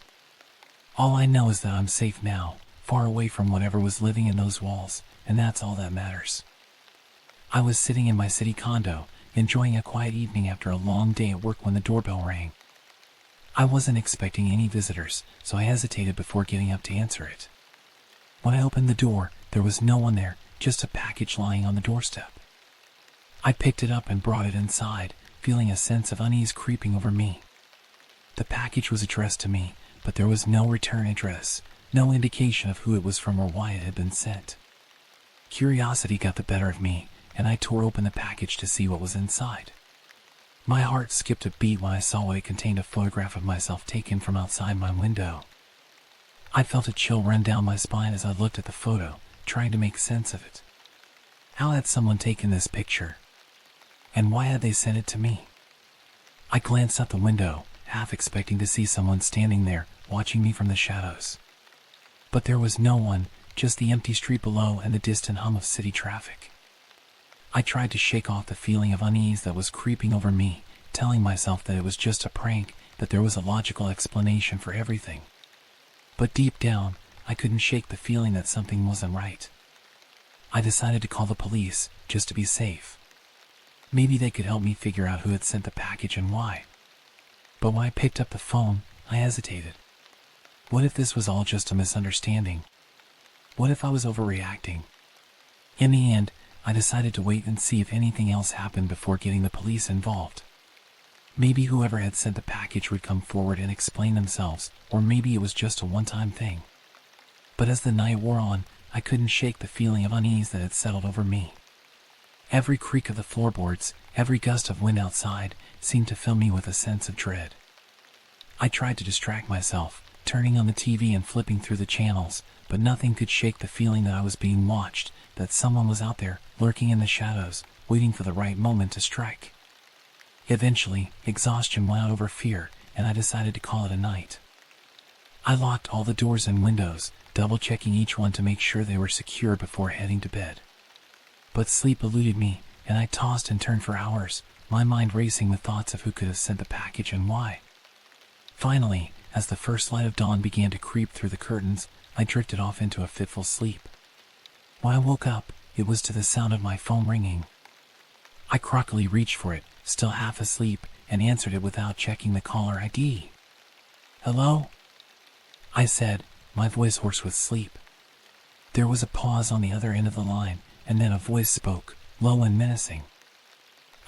All I know is that I'm safe now, far away from whatever was living in those walls, and that's all that matters. I was sitting in my city condo, enjoying a quiet evening after a long day at work when the doorbell rang. I wasn't expecting any visitors, so I hesitated before getting up to answer it. When I opened the door, there was no one there, just a package lying on the doorstep. I picked it up and brought it inside, feeling a sense of unease creeping over me. The package was addressed to me, but there was no return address, no indication of who it was from or why it had been sent. Curiosity got the better of me, and I tore open the package to see what was inside. My heart skipped a beat when I saw what it contained: a photograph of myself taken from outside my window. I felt a chill run down my spine as I looked at the photo, trying to make sense of it. How had someone taken this picture? And why had they sent it to me? I glanced out the window, half expecting to see someone standing there, watching me from the shadows. But there was no one, just the empty street below and the distant hum of city traffic. I tried to shake off the feeling of unease that was creeping over me, telling myself that it was just a prank, that there was a logical explanation for everything. But deep down, I couldn't shake the feeling that something wasn't right. I decided to call the police, just to be safe. Maybe they could help me figure out who had sent the package and why. But when I picked up the phone, I hesitated. What if this was all just a misunderstanding? What if I was overreacting? In the end, I decided to wait and see if anything else happened before getting the police involved. Maybe whoever had sent the package would come forward and explain themselves, or maybe it was just a one-time thing. But as the night wore on, I couldn't shake the feeling of unease that had settled over me. Every creak of the floorboards, every gust of wind outside, seemed to fill me with a sense of dread. I tried to distract myself, turning on the TV and flipping through the channels, but nothing could shake the feeling that I was being watched, that someone was out there, lurking in the shadows, waiting for the right moment to strike. Eventually, exhaustion won out over fear, and I decided to call it a night. I locked all the doors and windows, double-checking each one to make sure they were secure before heading to bed. But sleep eluded me, and I tossed and turned for hours, my mind racing with thoughts of who could have sent the package and why. Finally, as the first light of dawn began to creep through the curtains, I drifted off into a fitful sleep. When I woke up, it was to the sound of my phone ringing. I crockily reached for it, still half asleep, and answered it without checking the caller ID. "Hello?" I said, my voice hoarse with sleep. There was a pause on the other end of the line, and then a voice spoke, low and menacing.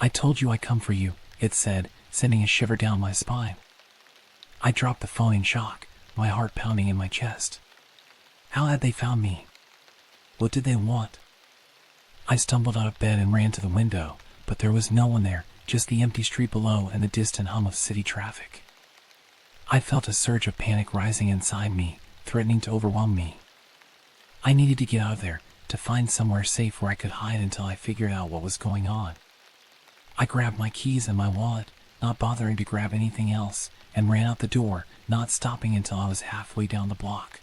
"I told you I'd come for you," it said, sending a shiver down my spine. I dropped the phone in shock, my heart pounding in my chest. How had they found me? What did they want? I stumbled out of bed and ran to the window, but there was no one there, just the empty street below and the distant hum of city traffic. I felt a surge of panic rising inside me, threatening to overwhelm me. I needed to get out of there, to find somewhere safe where I could hide until I figured out what was going on. I grabbed my keys and my wallet, not bothering to grab anything else, and ran out the door, not stopping until I was halfway down the block.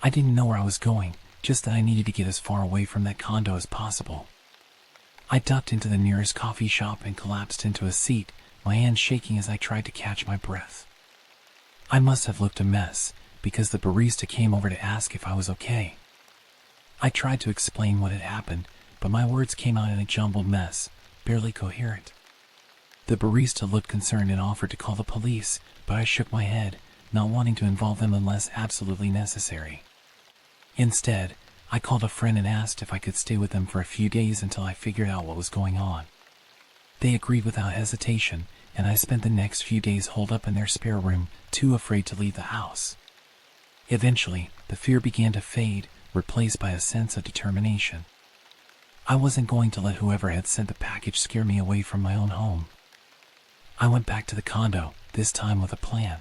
I didn't know where I was going, just that I needed to get as far away from that condo as possible. I ducked into the nearest coffee shop and collapsed into a seat, my hands shaking as I tried to catch my breath. I must have looked a mess, because the barista came over to ask if I was okay. I tried to explain what had happened, but my words came out in a jumbled mess, barely coherent. The barista looked concerned and offered to call the police, but I shook my head, not wanting to involve them unless absolutely necessary. Instead, I called a friend and asked if I could stay with them for a few days until I figured out what was going on. They agreed without hesitation, and I spent the next few days holed up in their spare room, too afraid to leave the house. Eventually, the fear began to fade, replaced by a sense of determination. I wasn't going to let whoever had sent the package scare me away from my own home. I went back to the condo, this time with a plan.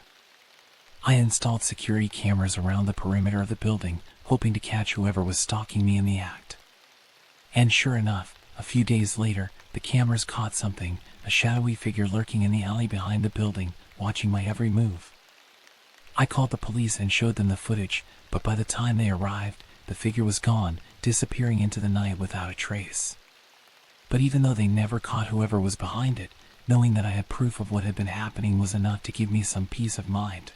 I installed security cameras around the perimeter of the building, hoping to catch whoever was stalking me in the act. And sure enough, a few days later, the cameras caught something, a shadowy figure lurking in the alley behind the building, watching my every move. I called the police and showed them the footage, but by the time they arrived, the figure was gone, disappearing into the night without a trace. But even though they never caught whoever was behind it, knowing that I had proof of what had been happening was enough to give me some peace of mind.